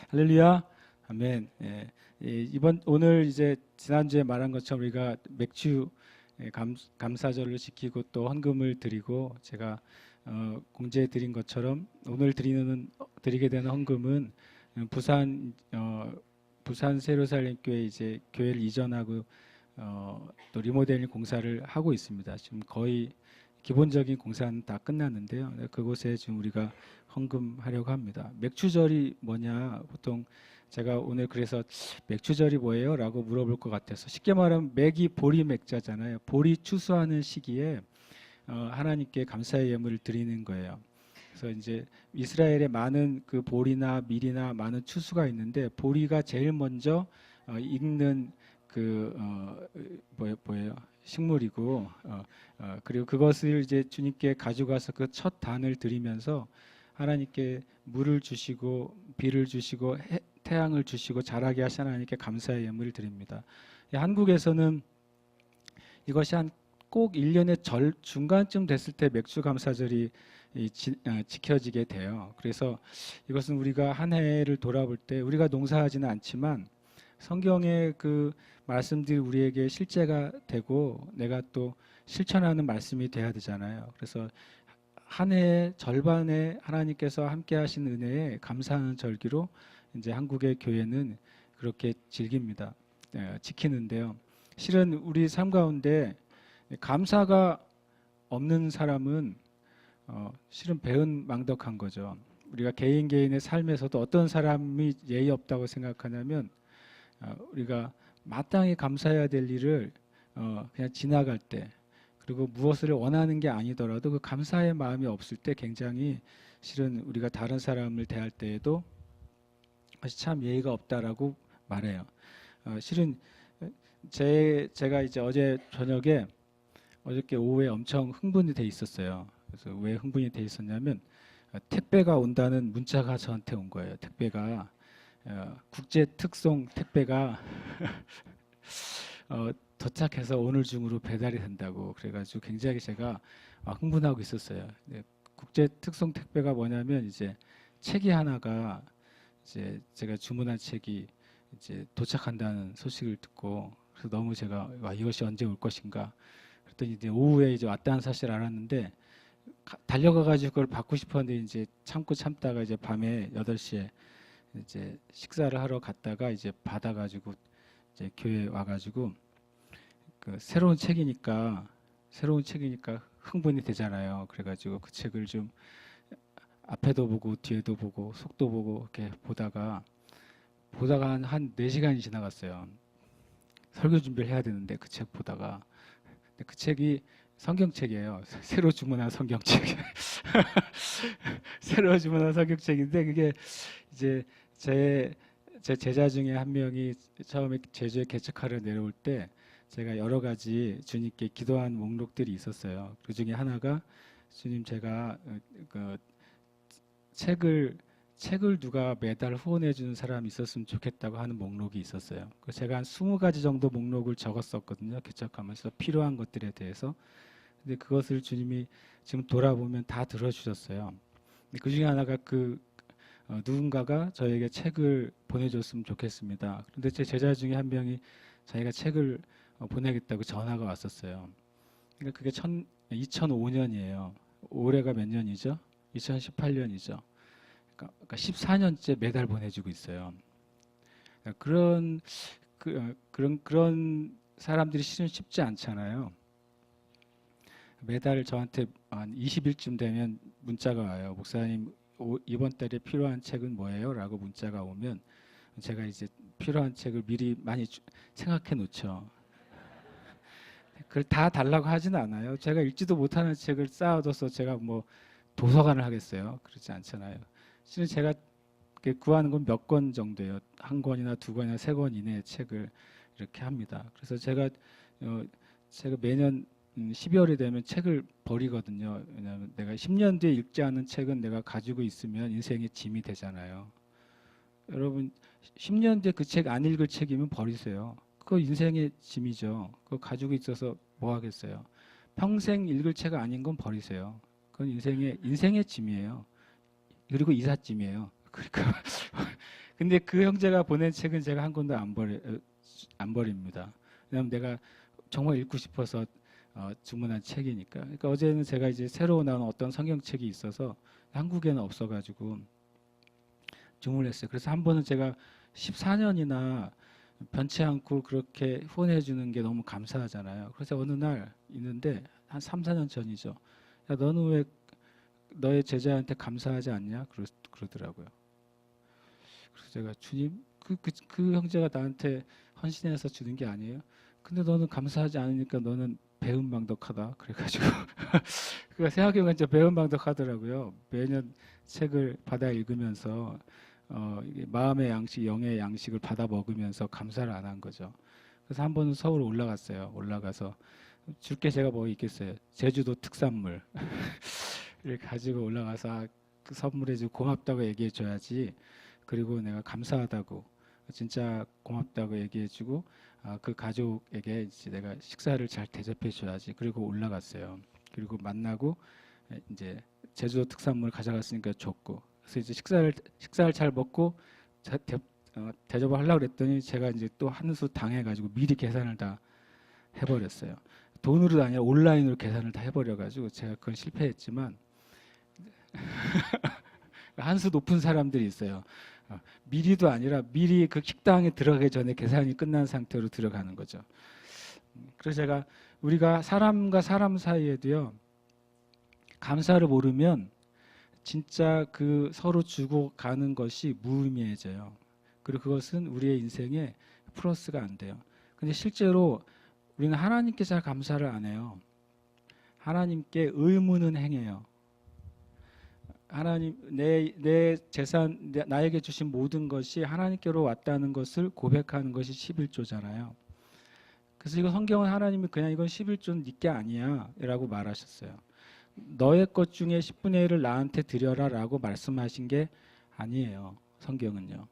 할렐루야. 아멘. 예. 오늘 이제 지난주에 말한 것처럼 우리가 맥주 감사절을 지키고 또 헌금을 드리고 제가 공지해 드린 것처럼 오늘 드리게 되는 헌금은 부산 세로살림 교회 이제 교회를 이전하고 또 리모델링 공사를 하고 있습니다. 지금 거의 기본적인 공사는 다 끝났는데요. 그곳에 지금 우리가 헌금하려고 합니다. 맥주절이 뭐냐? 보통 제가 오늘 그래서 맥주절이 뭐예요? 라고 물어볼 것 같아서 쉽게 말하면 맥이 보리 맥자잖아요. 보리 추수하는 시기에 하나님께 감사의 예물을 드리는 거예요. 그래서 이제 이스라엘에 많은 그 보리나 밀이나 많은 추수가 있는데 보리가 제일 먼저 익는 뭐예요? 식물이고 그리고 그것을 이제 주님께 가져가서 그 첫 단을 드리면서 하나님께 물을 주시고 비를 주시고 태양을 주시고 자라게 하신 하나님께 감사의 예물을 드립니다. 한국에서는 이것이 꼭 1년의 중간쯤 됐을 때 맥주 감사절이 지켜지게 돼요. 그래서 이것은 우리가 한 해를 돌아볼 때 우리가 농사하지는 않지만 성경의 그 말씀들이 우리에게 실제가 되고 내가 또 실천하는 말씀이 돼야 되잖아요. 그래서 한 해의 절반에 하나님께서 함께 하신 은혜에 감사하는 절기로 이제 한국의 교회는 그렇게 즐깁니다. 지키는데요. 실은 우리 삶 가운데 감사가 없는 사람은 실은 배은망덕한 거죠. 우리가 개인의 삶에서도 어떤 사람이 예의 없다고 생각하냐면 우리가 마땅히 감사해야 될 일을 그냥 지나갈 때 그리고 무엇을 원하는 게 아니더라도 그 감사의 마음이 없을 때 굉장히 실은 우리가 다른 사람을 대할 때에도 참 예의가 없다라고 말해요. 실은 제가 이제 어저께 오후에 엄청 흥분이 돼 있었어요. 그래서 왜 흥분이 돼 있었냐면 택배가 온다는 문자가 저한테 온 거예요. 택배가 국제 특송 택배가 도착해서 오늘 중으로 배달이 된다고 그래가지고 굉장히 제가 흥분하고 있었어요. 국제 특송 택배가 뭐냐면 이제 책이 하나가 이제 제가 주문한 책이 이제 도착한다는 소식을 듣고 그래서 너무 제가 이것이 언제 올 것인가 그랬더니 이제 오후에 이제 왔다는 사실을 알았는데 달려가가지고 그걸 받고 싶었는데 이제 참다가 이제 밤에 8시에 이제 식사를 하러 갔다가 이제 받아가지고 이제 교회 와가지고 그 새로운 책이니까 흥분이 되잖아요. 그래가지고 그 책을 좀 앞에도 보고 뒤에도 보고 속도 보고 이렇게 보다가 한 4시간이 지나갔어요. 설교 준비를 해야 되는데 그 책 보다가 근데 그 책이 성경책이에요. 새로 주문한 성경책. 새로 주문한 성경책인데 그게 이제 제 제자 중에 한 명이 처음에 제주에 개척하러 내려올 때 제가 여러 가지 주님께 기도한 목록들이 있었어요. 그 중에 하나가 주님 제가 그 책을 누가 매달 후원해 주는 사람이 있었으면 좋겠다고 하는 목록이 있었어요. 그래서 제가 한 20가지 정도 목록을 적었었거든요. 개척하면서 필요한 것들에 대해서. 근데 그것을 주님이 지금 돌아보면 다 들어주셨어요. 그 중에 하나가 누군가가 저에게 책을 보내줬으면 좋겠습니다. 그런데 제 제자 중에 한 명이 자기가 책을 보내겠다고 전화가 왔었어요. 그러니까 그게 2005년이에요. 올해가 몇 년이죠? 2018년이죠. 그러니까 14년째 매달 보내주고 있어요. 그런 사람들이 실은 쉽지 않잖아요. 매달 저한테 한 20일쯤 되면 문자가 와요. 목사님 이번 달에 필요한 책은 뭐예요? 라고 문자가 오면 제가 이제 필요한 책을 미리 많이 생각해 놓죠. 그걸 다 달라고 하지는 않아요. 제가 읽지도 못하는 책을 쌓아둬서 제가 뭐 도서관을 하겠어요. 그렇지 않잖아요. 실은 제가 구하는 건 몇 권 정도예요. 한 권이나 두 권이나 세 권 이내의 책을 이렇게 합니다. 그래서 제가 매년 12월이 되면 책을 버리거든요. 왜냐하면 내가 10년 뒤에 읽지 않은 책은 내가 가지고 있으면 인생의 짐이 되잖아요. 여러분 10년 뒤에 그 책 안 읽을 책이면 버리세요. 그거 인생의 짐이죠. 그거 가지고 있어서 뭐 하겠어요. 평생 읽을 책 아닌 건 버리세요. 그건 인생의 짐이에요. 그리고 이삿짐이에요. 그러니까 근데 그 형제가 보낸 책은 제가 한 권도 안 버립니다. 왜냐하면 내가 정말 읽고 싶어서 주문한 책이니까. 그러니까 어제는 제가 이제 새로 나온 어떤 성경책이 있어서 한국에는 없어가지고 주문했어요. 그래서 한 번은 제가 14년이나 변치 않고 그렇게 후원해 주는 게 너무 감사하잖아요. 그래서 어느 날 있는데 한 3, 4년 전이죠. 야, 너는 왜 너의 제자한테 감사하지 않냐? 그러더라고요. 그래서 제가 주님, 그 형제가 나한테 헌신해서 주는 게 아니에요? 근데 너는 감사하지 않으니까 너는 배은망덕하다. 그래가지고 그가 생각해보면 진짜 배은망덕하더라고요. 매년 책을 받아 읽으면서 이게 마음의 양식, 영의 양식을 받아 먹으면서 감사를 안 한 거죠. 그래서 한 번은 서울 올라갔어요. 올라가서 줄게 제가 뭐 있겠어요. 제주도 특산물을 가지고 올라가서 그 선물해주고 고맙다고 얘기해 줘야지. 그리고 내가 감사하다고 진짜 고맙다고 얘기해주고 그 가족에게 이제 내가 식사를 잘 대접해 줘야지. 그리고 올라갔어요. 그리고 만나고 이제 제주도 특산물 가져갔으니까 줬고. 그래서 이제 식사를 잘 먹고 대접을 하려고 그랬더니 제가 이제 또 한 수 당해가지고 미리 계산을 다 해버렸어요. 돈으로 아니라 온라인으로 계산을 다 해버려가지고 제가 그건 실패했지만 한 수 높은 사람들이 있어요. 미리도 아니라 미리 그 식당에 들어가기 전에 계산이 끝난 상태로 들어가는 거죠. 그래서 제가 우리가 사람과 사람 사이에도요 감사를 모르면 진짜 그 서로 주고 가는 것이 무의미해져요. 그리고 그것은 우리의 인생에 플러스가 안 돼요. 근데 실제로 우리는 하나님께 잘 감사를 안 해요. 하나님께 의무는 행해요. 하나님, 내 재산, 나에게 주신 모든 것이 하나님께로 왔다는 것을 고백하는 것이 11조잖아요. 그래서 이거 성경은 하나님이 그냥 이건 11조는 네 게 아니야 라고 말하셨어요. 너의 것 중에 10분의 1을 나한테 드려라 라고 말씀하신 게 아니에요. 성경은요.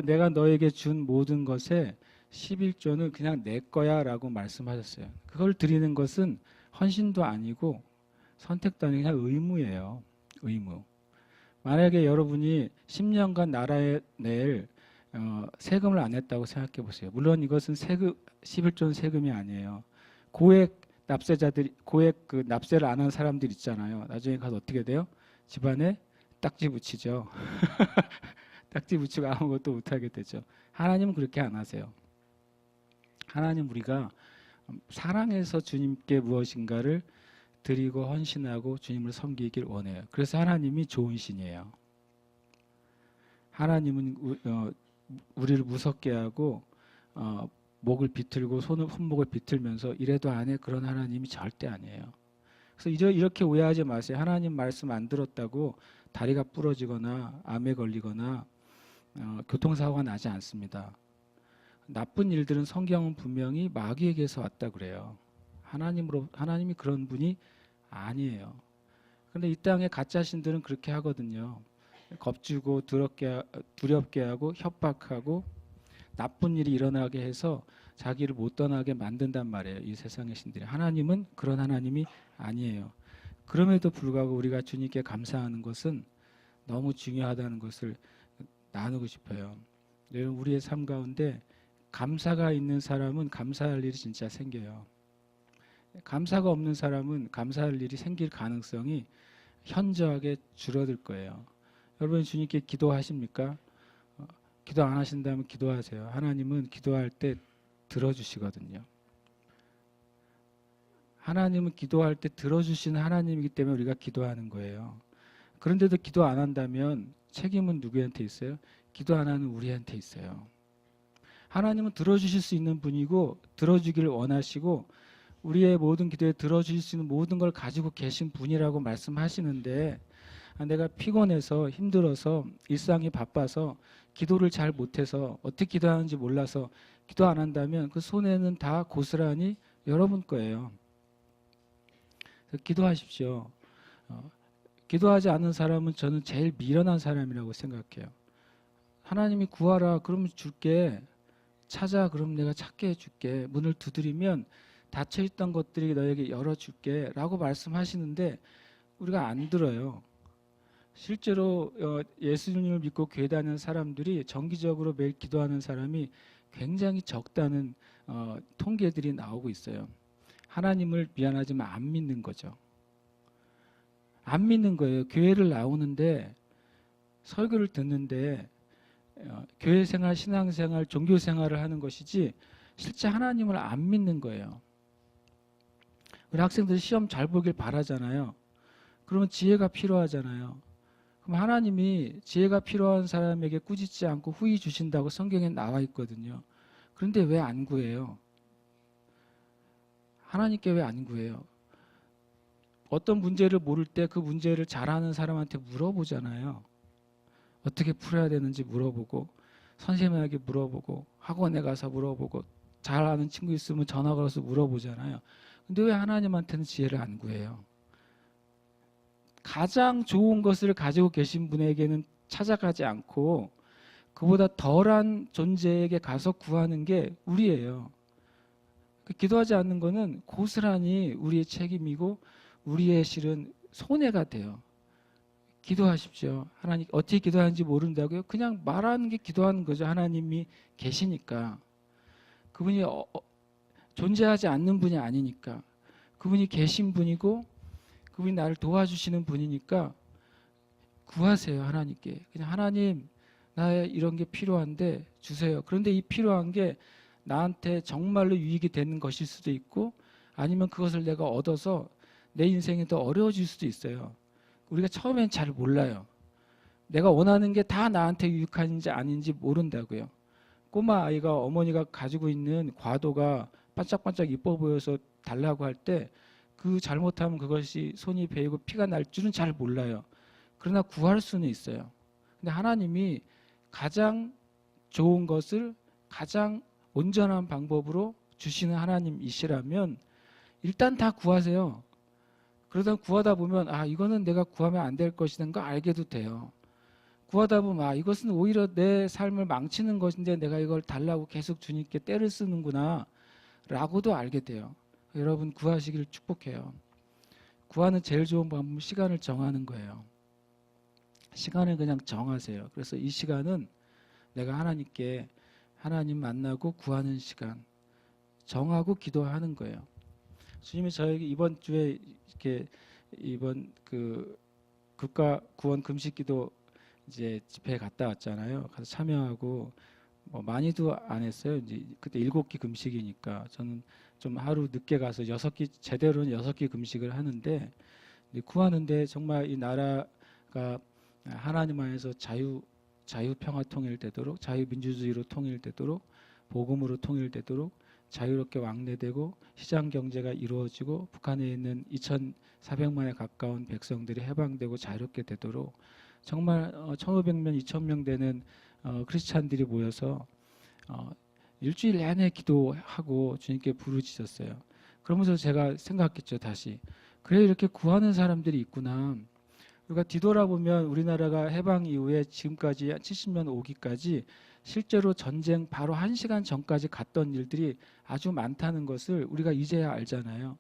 내가 너에게 준 모든 것에 11조는 그냥 내 거야 라고 말씀하셨어요. 그걸 드리는 것은 헌신도 아니고 선택도 아니고 그냥 의무예요. 의무. 만약에 여러분이 10년간 나라에 낼 세금을 안 냈다고 생각해 보세요. 물론 이것은 11조는 세금이 아니에요. 고액 그 납세를 안 한 사람들 있잖아요. 나중에 가서 어떻게 돼요? 집안에 딱지 붙이죠. 딱지 붙이고 아무것도 못하게 되죠. 하나님은 그렇게 안 하세요. 하나님 우리가 사랑해서 주님께 무엇인가를 드리고 헌신하고 주님을 섬기길 원해요. 그래서 하나님이 좋은 신이에요. 하나님은 우리를 무섭게 하고 목을 비틀고 손목을 비틀면서 이래도 안 해 그런 하나님이 절대 아니에요. 그래서 이렇게 오해하지 마세요. 하나님 말씀 안 들었다고 다리가 부러지거나 암에 걸리거나 교통사고가 나지 않습니다. 나쁜 일들은 성경은 분명히 마귀에게서 왔다 그래요. 하나님이 그런 분이 아니에요. 그런데 이 땅의 가짜 신들은 그렇게 하거든요. 겁주고 두렵게 하고 협박하고 나쁜 일이 일어나게 해서 자기를 못 떠나게 만든단 말이에요. 이 세상의 신들이. 하나님은 그런 하나님이 아니에요. 그럼에도 불구하고 우리가 주님께 감사하는 것은 너무 중요하다는 것을 나누고 싶어요. 우리의 삶 가운데 감사가 있는 사람은 감사할 일이 진짜 생겨요. 감사가 없는 사람은 감사할 일이 생길 가능성이 현저하게 줄어들 거예요. 여러분 주님께 기도하십니까? 기도 안 하신다면 기도하세요. 하나님은 기도할 때 들어주시거든요. 하나님은 기도할 때 들어주시는 하나님이기 때문에 우리가 기도하는 거예요. 그런데도 기도 안 한다면 책임은 누구한테 있어요? 기도 안 하는 우리한테 있어요. 하나님은 들어주실 수 있는 분이고 들어주기를 원하시고 우리의 모든 기도에 들어주실 수 있는 모든 걸 가지고 계신 분이라고 말씀하시는데 내가 피곤해서 힘들어서 일상이 바빠서 기도를 잘 못해서 어떻게 기도하는지 몰라서 기도 안 한다면 그 손해는 다 고스란히 여러분 거예요. 그래서 기도하십시오. 기도하지 않는 사람은 저는 제일 미련한 사람이라고 생각해요. 하나님이 구하라 그러면 줄게. 찾아 그럼 내가 찾게 해줄게. 문을 두드리면 닫혀있던 것들이 너에게 열어줄게 라고 말씀하시는데 우리가 안 들어요. 실제로 예수님을 믿고 교회 다니는 사람들이 정기적으로 매일 기도하는 사람이 굉장히 적다는 통계들이 나오고 있어요. 하나님을 미안하지만 안 믿는 거죠. 안 믿는 거예요. 교회를 나오는데 설교를 듣는데 교회 생활, 신앙 생활, 종교 생활을 하는 것이지 실제 하나님을 안 믿는 거예요. 우리 학생들 시험 잘 보길 바라잖아요. 그러면 지혜가 필요하잖아요. 그럼 하나님이 지혜가 필요한 사람에게 꾸짖지 않고 후히 주신다고 성경에 나와 있거든요. 그런데 왜 안 구해요? 하나님께 왜 안 구해요? 어떤 문제를 모를 때 그 문제를 잘하는 사람한테 물어보잖아요. 어떻게 풀어야 되는지 물어보고 선생님에게 물어보고 학원에 가서 물어보고 잘 아는 친구 있으면 전화 걸어서 물어보잖아요. 근데 왜 하나님한테는 지혜를 안 구해요? 가장 좋은 것을 가지고 계신 분에게는 찾아가지 않고 그보다 덜한 존재에게 가서 구하는 게 우리예요. 기도하지 않는 거는 고스란히 우리의 책임이고 우리의 실은 손해가 돼요. 기도하십시오. 하나님 어떻게 기도하는지 모른다고요? 그냥 말하는 게 기도하는 거죠. 하나님이 계시니까. 그분이 존재하지 않는 분이 아니니까. 그분이 계신 분이고 그분이 나를 도와주시는 분이니까 구하세요. 하나님께. 그냥 하나님 나의 이런 게 필요한데 주세요. 그런데 이 필요한 게 나한테 정말로 유익이 되는 것일 수도 있고 아니면 그것을 내가 얻어서 내 인생이 더 어려워질 수도 있어요. 우리가 처음엔 잘 몰라요. 내가 원하는 게 다 나한테 유익한지 아닌지 모른다고요. 꼬마 아이가 어머니가 가지고 있는 과도가 반짝반짝 이뻐 보여서 달라고 할 때 그 잘못하면 그것이 손이 베이고 피가 날 줄은 잘 몰라요. 그러나 구할 수는 있어요. 근데 하나님이 가장 좋은 것을 가장 온전한 방법으로 주시는 하나님이시라면 일단 다 구하세요. 그러다 구하다 보면 이거는 내가 구하면 안 될 것이라는 거 알게도 돼요. 구하다 보면 이것은 오히려 내 삶을 망치는 것인데 내가 이걸 달라고 계속 주님께 떼를 쓰는구나 라고도 알게 돼요. 여러분 구하시기를 축복해요. 구하는 제일 좋은 방법은 시간을 정하는 거예요. 시간을 그냥 정하세요. 그래서 이 시간은 내가 하나님께 하나님 만나고 구하는 시간 정하고 기도하는 거예요. 주님이 저에게 이번 주에 이렇게 이번 그 국가 구원 금식기도 이제 집회에 갔다 왔잖아요. 가서 참여하고 뭐 많이도 안 했어요. 이제 그때 7끼 금식이니까 저는 좀 하루 늦게 가서 6끼 제대로는 6끼 금식을 하는데 구하는데 정말 이 나라가 하나님 안에서 자유평화 통일되도록 자유민주주의로 통일되도록 복음으로 통일되도록 자유롭게 왕래되고 시장 경제가 이루어지고 북한에 있는 2,400만에 가까운 백성들이 해방되고 자유롭게 되도록 정말 1,500명, 2,000명 되는 크리스찬들이 모여서 일주일 내내 기도하고 주님께 부르짖었어요. 그러면서 제가 생각했죠. 다시 그래 이렇게 구하는 사람들이 있구나. 우리가 뒤돌아보면 우리나라가 해방 이후에 지금까지 70년 오기까지 실제로 전쟁 바로 1시간 전까지 갔던 일들이 아주 많다는 것을 우리가 이제야 알잖아요.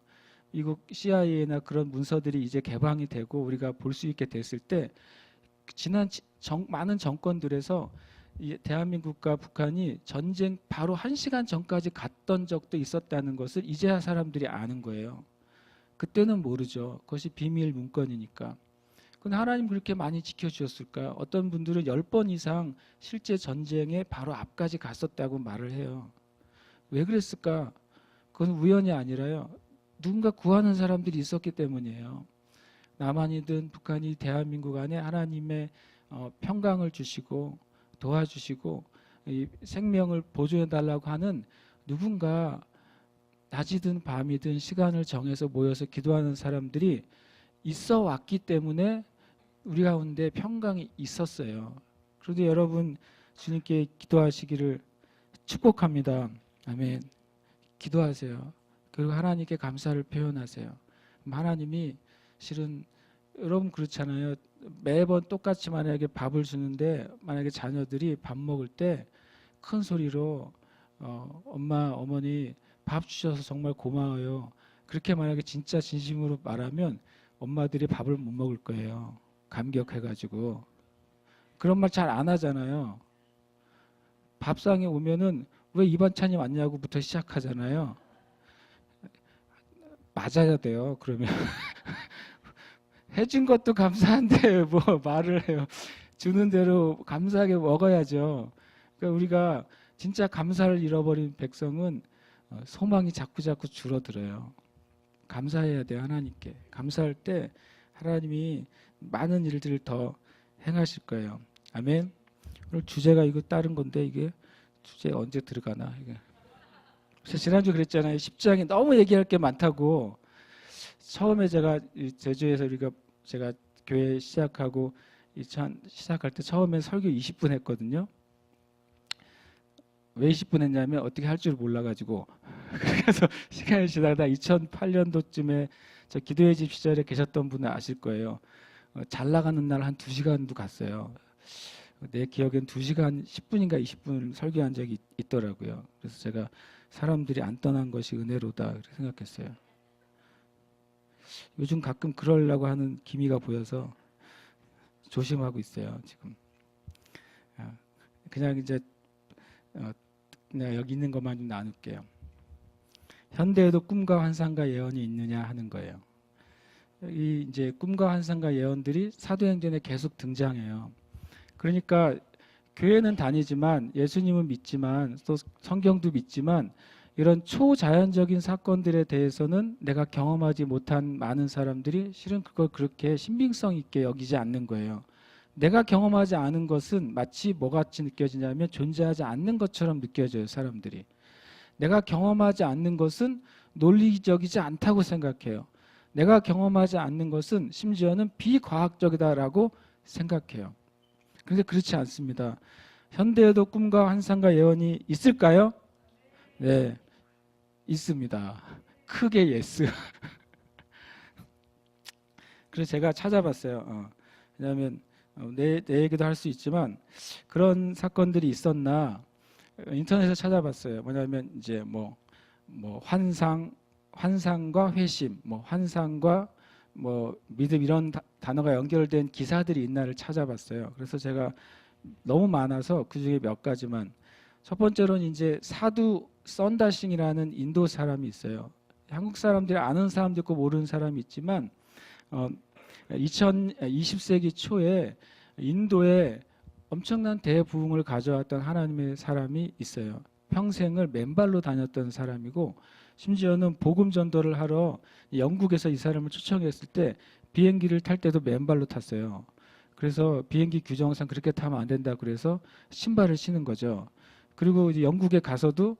미국 CIA나 그런 문서들이 이제 개방이 되고 우리가 볼 수 있게 됐을 때 지난 많은 정권들에서 이 대한민국과 북한이 전쟁 바로 1시간 전까지 갔던 적도 있었다는 것을 이제야 사람들이 아는 거예요. 그때는 모르죠. 그것이 비밀 문건이니까. 근데 하나님 그렇게 많이 지켜주셨을까요? 어떤 분들은 10번 이상 실제 전쟁에 바로 앞까지 갔었다고 말을 해요. 왜 그랬을까? 그건 우연이 아니라요. 누군가 구하는 사람들이 있었기 때문이에요. 남한이든 북한이 대한민국 안에 하나님의 평강을 주시고 도와주시고 이 생명을 보존해달라고 하는 누군가 낮이든 밤이든 시간을 정해서 모여서 기도하는 사람들이 있어 왔기 때문에 우리 가운데 평강이 있었어요. 그런데 여러분 주님께 기도하시기를 축복합니다. 아멘. 기도하세요. 그리고 하나님께 감사를 표현하세요. 하나님이 실은 여러분 그렇잖아요. 매번 똑같이 만약에 밥을 주는데 만약에 자녀들이 밥 먹을 때 큰 소리로 엄마 어머니 밥 주셔서 정말 고마워요. 그렇게 만약에 진짜 진심으로 말하면 엄마들이 밥을 못 먹을 거예요. 감격해가지고. 그런 말 잘 안 하잖아요. 밥상에 오면은 왜 이 반찬이 왔냐고부터 시작하잖아요. 맞아야 돼요. 그러면 해준 것도 감사한데 뭐 말을 해요. 주는 대로 감사하게 먹어야죠. 그러니까 우리가 진짜 감사를 잃어버린 백성은 소망이 자꾸자꾸 줄어들어요. 감사해야 돼요, 하나님께. 감사할 때 하나님이 많은 일들을 더 행하실 거예요. 아멘. 오늘 주제가 이거 다른 건데 이게 주제 언제 들어가나 이게. 지난주 그랬잖아요. 10장이 너무 얘기할 게 많다고. 처음에 제가 제주에서 제가 교회 시작하고 시작할 때 처음에 설교 20분 했거든요. 왜 20분 했냐면 어떻게 할 줄 몰라가지고. 그래서 시간이 지나다 2008년도쯤에 저 기도의 집 시절에 계셨던 분은 아실 거예요. 잘 나가는 날 한 2시간도 갔어요. 내 기억엔 2시간 10분인가 20분을 설교한 적이 있더라고요. 그래서 제가 사람들이 안 떠난 것이 은혜로다 그렇게 생각했어요. 요즘 가끔 그러려고 하는 기미가 보여서 조심하고 있어요, 지금. 그냥 이제 그냥 여기 있는 것만 좀 나눌게요. 현대에도 꿈과 환상과 예언이 있느냐 하는 거예요. 이 이제 꿈과 환상과 예언들이 사도행전에 계속 등장해요. 그러니까 교회는 다니지만 예수님은 믿지만 또 성경도 믿지만 이런 초자연적인 사건들에 대해서는 내가 경험하지 못한 많은 사람들이 실은 그걸 그렇게 신빙성 있게 여기지 않는 거예요. 내가 경험하지 않은 것은 마치 뭐같이 느껴지냐면 존재하지 않는 것처럼 느껴져요, 사람들이. 내가 경험하지 않는 것은 논리적이지 않다고 생각해요. 내가 경험하지 않는 것은 심지어는 비과학적이다라고 생각해요. 그런데 그렇지 않습니다. 현대에도 꿈과 환상과 예언이 있을까요? 네, 있습니다. 크게 예스. 그래서 제가 찾아봤어요. 왜냐하면 내 얘기도 할 수 있지만 그런 사건들이 있었나 인터넷에 찾아봤어요. 뭐냐면 이제 뭐 환상과 회심, 환상과 믿음 이런 단어가 연결된 기사들이 있나를 찾아봤어요. 그래서 제가 너무 많아서 그 중에 몇 가지만. 첫 번째로는 이제 사두 썬다싱이라는 인도 사람이 있어요. 한국 사람들이 아는 사람도 있고 모르는 사람이 있지만 20세기 초에 인도에 엄청난 대부흥을 가져왔던 하나님의 사람이 있어요. 평생을 맨발로 다녔던 사람이고 심지어는 복음 전도를 하러 영국에서 이 사람을 초청했을 때 비행기를 탈 때도 맨발로 탔어요. 그래서 비행기 규정상 그렇게 타면 안 된다 그래서 신발을 신은 거죠. 그리고 이제 영국에 가서도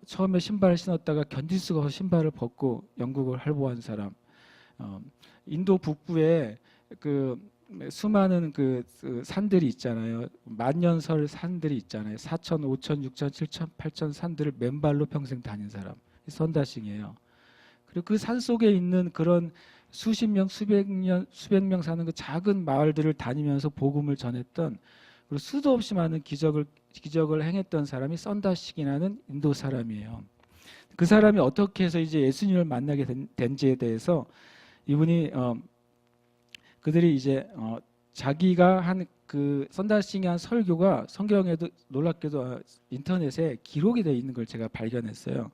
처음에 신발을 신었다가 견딜 수가 없어 신발을 벗고 영국을 활보한 사람. 인도 북부에 그 수많은 그 산들이 있잖아요. 만년설 산들이 있잖아요. 4천, 5천, 6천, 7천, 8천 산들을 맨발로 평생 다닌 사람. 선다싱이에요. 그리고 그 산 속에 있는 그런 수십 명, 수백 명 사는 그 작은 마을들을 다니면서 복음을 전했던 그리고 수도 없이 많은 기적을 행했던 사람이 선다싱이라는 인도 사람이에요. 그 사람이 어떻게 해서 이제 예수님을 만나게 된지에 대해서 이분이 그들이 이제 자기가 한 그 선다싱이 한 설교가 성경에도 놀랍게도 인터넷에 기록이 되어 있는 걸 제가 발견했어요.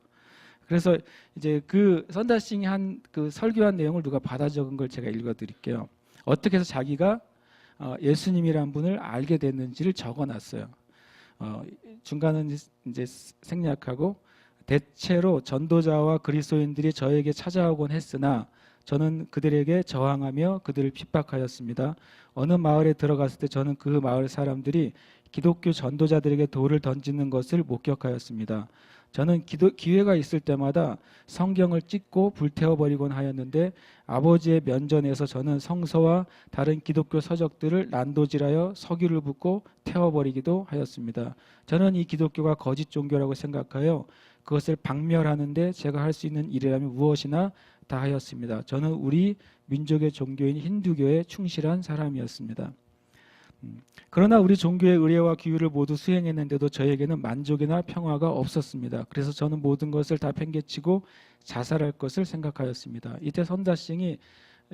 그래서 이제 그 선다싱이 한 그 설교한 내용을 누가 받아 적은 걸 제가 읽어드릴게요. 어떻게 해서 자기가 예수님이란 분을 알게 됐는지를 적어놨어요. 중간은 이제 생략하고 대체로 전도자와 그리스도인들이 저에게 찾아오곤 했으나 저는 그들에게 저항하며 그들을 핍박하였습니다. 어느 마을에 들어갔을 때 저는 그 마을 사람들이 기독교 전도자들에게 돌을 던지는 것을 목격하였습니다. 저는 기회가 있을 때마다 성경을 찢고 불태워버리곤 하였는데 아버지의 면전에서 저는 성서와 다른 기독교 서적들을 난도질하여 석유를 붓고 태워버리기도 하였습니다. 저는 이 기독교가 거짓 종교라고 생각하여 그것을 박멸하는데 제가 할 수 있는 일이라면 무엇이나 다 하였습니다. 저는 우리 민족의 종교인 힌두교에 충실한 사람이었습니다. 그러나 우리 종교의 의례와 규율을 모두 수행했는데도 저에게는 만족이나 평화가 없었습니다. 그래서 저는 모든 것을 다 팽개치고 자살할 것을 생각하였습니다. 이때 선다싱이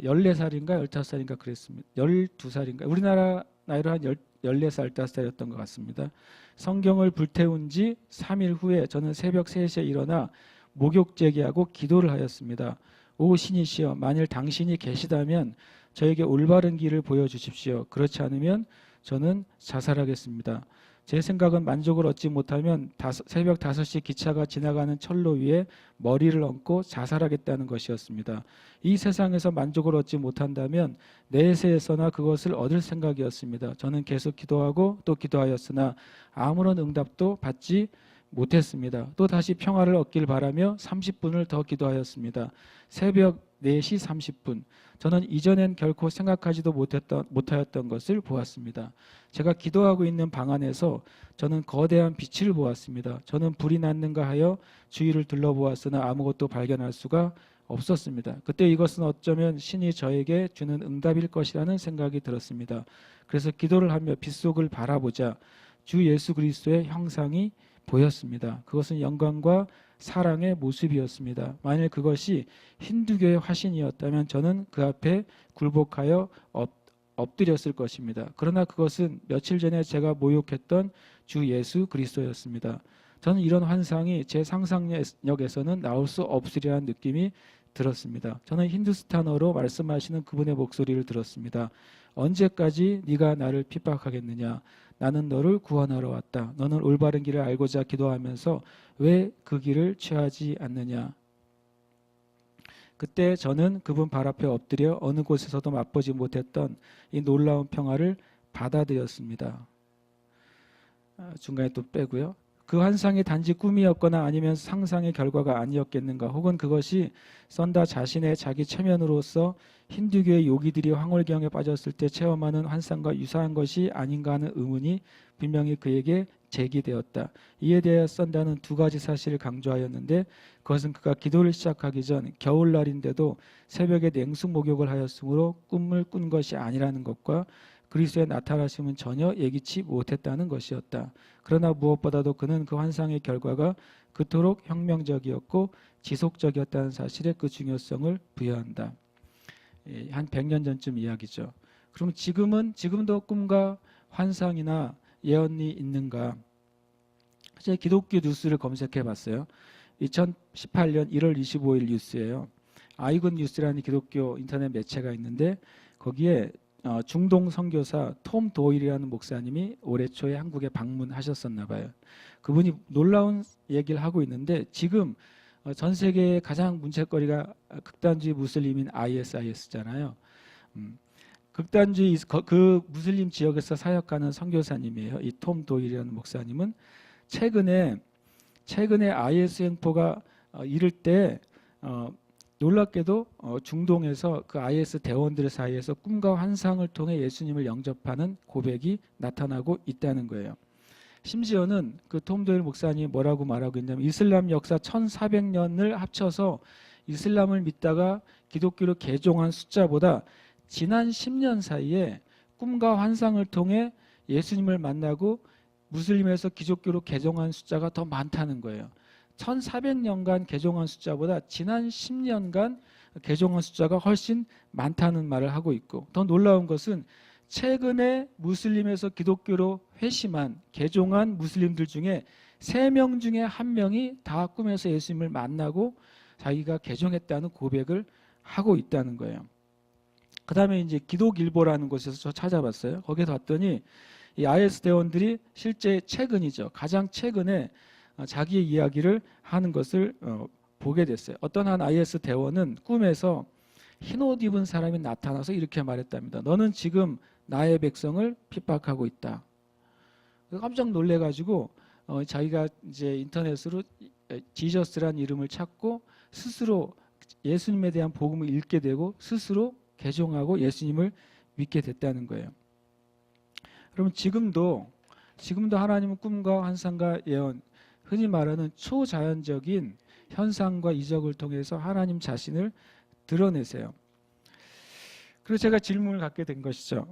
14살인가 15살인가 그랬습니다. 12살인가 우리나라 나이로 한 14살 15살이었던 것 같습니다. 성경을 불태운 지 3일 후에 저는 새벽 3시에 일어나 목욕 제기하고 기도를 하였습니다. 오 신이시여, 만일 당신이 계시다면 저에게 올바른 길을 보여주십시오. 그렇지 않으면 저는 자살하겠습니다. 제 생각은 만족을 얻지 못하면 새벽 5시 기차가 지나가는 철로 위에 머리를 얹고 자살하겠다는 것이었습니다. 이 세상에서 만족을 얻지 못한다면 내세에서나 그것을 얻을 생각이었습니다. 저는 계속 기도하고 또 기도하였으나 아무런 응답도 받지 못했습니다. 또 다시 평화를 얻길 바라며 30분을 더 기도하였습니다. 새벽 4시 30분. 저는 이전엔 결코 생각하지도 못하였던 것을 보았습니다. 제가 기도하고 있는 방 안에서 저는 거대한 빛을 보았습니다. 저는 불이 났는가 하여 주위를 둘러보았으나 아무것도 발견할 수가 없었습니다. 그때 이것은 어쩌면 신이 저에게 주는 응답일 것이라는 생각이 들었습니다. 그래서 기도를 하며 빛 속을 바라보자 주 예수 그리스도의 형상이 보였습니다. 그것은 영광과 사랑의 모습이었습니다. 만일 그것이 힌두교의 화신이었다면 저는 그 앞에 굴복하여 엎드렸을 것입니다. 그러나 그것은 며칠 전에 제가 모욕했던 주 예수 그리스도였습니다. 저는 이런 환상이 제 상상력에서는 나올 수 없으리라는 느낌이 들었습니다. 저는 힌두스탄어로 말씀하시는 그분의 목소리를 들었습니다. 언제까지 네가 나를 핍박하겠느냐? 나는 너를 구원하러 왔다. 너는 올바른 길을 알고자 기도하면서 왜 그 길을 취하지 않느냐? 그때 저는 그분 발 앞에 엎드려 어느 곳에서도 맛보지 못했던 이 놀라운 평화를 받아들였습니다. 중간에 또 빼고요. 그 환상이 단지 꿈이었거나 아니면 상상의 결과가 아니었겠는가, 혹은 그것이 썬다 자신의 자기 체면으로서 힌두교의 요기들이 황홀경에 빠졌을 때 체험하는 환상과 유사한 것이 아닌가 하는 의문이 분명히 그에게 제기되었다. 이에 대해 썬다는 두 가지 사실을 강조하였는데, 그것은 그가 기도를 시작하기 전 겨울날인데도 새벽에 냉수 목욕을 하였으므로 꿈을 꾼 것이 아니라는 것과 그리스도의 나타나심은 전혀 예기치 못했다는 것이었다. 그러나 무엇보다도 그는 그 환상의 결과가 그토록 혁명적이었고 지속적이었다는 사실에 그 중요성을 부여한다. 한 100년 전쯤 이야기죠. 그럼 지금도 꿈과 환상이나 예언이 있는가? 제가 기독교 뉴스를 검색해 봤어요. 2018년 1월 25일 뉴스예요. 아이군 뉴스라는 기독교 인터넷 매체가 있는데 거기에 중동 선교사 톰 도일이라는 목사님이 올해 초에 한국에 방문하셨었나 봐요. 그분이 놀라운 얘기를 하고 있는데, 지금 전 세계의 가장 문제거리가 극단주의 무슬림인 ISIS잖아요. 극단주의 그 무슬림 지역에서 사역하는 선교사님이에요. 이 톰 도일이라는 목사님은 최근에 IS 횡포가 이를 때 놀랍게도 중동에서 그 IS 대원들 사이에서 꿈과 환상을 통해 예수님을 영접하는 고백이 나타나고 있다는 거예요. 심지어는 그 톰 도일 목사님이 뭐라고 말하고 있냐면, 이슬람 역사 1400년을 합쳐서 이슬람을 믿다가 기독교로 개종한 숫자보다 지난 10년 사이에 꿈과 환상을 통해 예수님을 만나고 무슬림에서 기독교로 개종한 숫자가 더 많다는 거예요. 1400년간 개종한 숫자보다 지난 10년간 개종한 숫자가 훨씬 많다는 말을 하고 있고, 더 놀라운 것은 최근에 무슬림에서 기독교로 회심한 개종한 무슬림들 중에 3명 중에 1명이 다 꿈에서 예수님을 만나고 자기가 개종했다는 고백을 하고 있다는 거예요. 그 다음에 이제 기독일보라는 곳에서 저 찾아봤어요. 거기에 봤더니 이 IS 대원들이 실제 최근이죠. 가장 최근에 자기의 이야기를 하는 것을 보게 됐어요. 어떤 한 IS 대원은 꿈에서 흰옷 입은 사람이 나타나서 이렇게 말했답니다. 너는 지금 나의 백성을 핍박하고 있다. 깜짝 놀래가지고 자기가 이제 인터넷으로 지저스라는 이름을 찾고 스스로 예수님에 대한 복음을 읽게 되고 스스로 개종하고 예수님을 믿게 됐다는 거예요. 그러면 지금도 하나님은 꿈과 환상과 예언, 흔히 말하는 초자연적인 현상과 이적을 통해서 하나님 자신을 드러내세요. 그래서 제가 질문을 갖게 된 것이죠.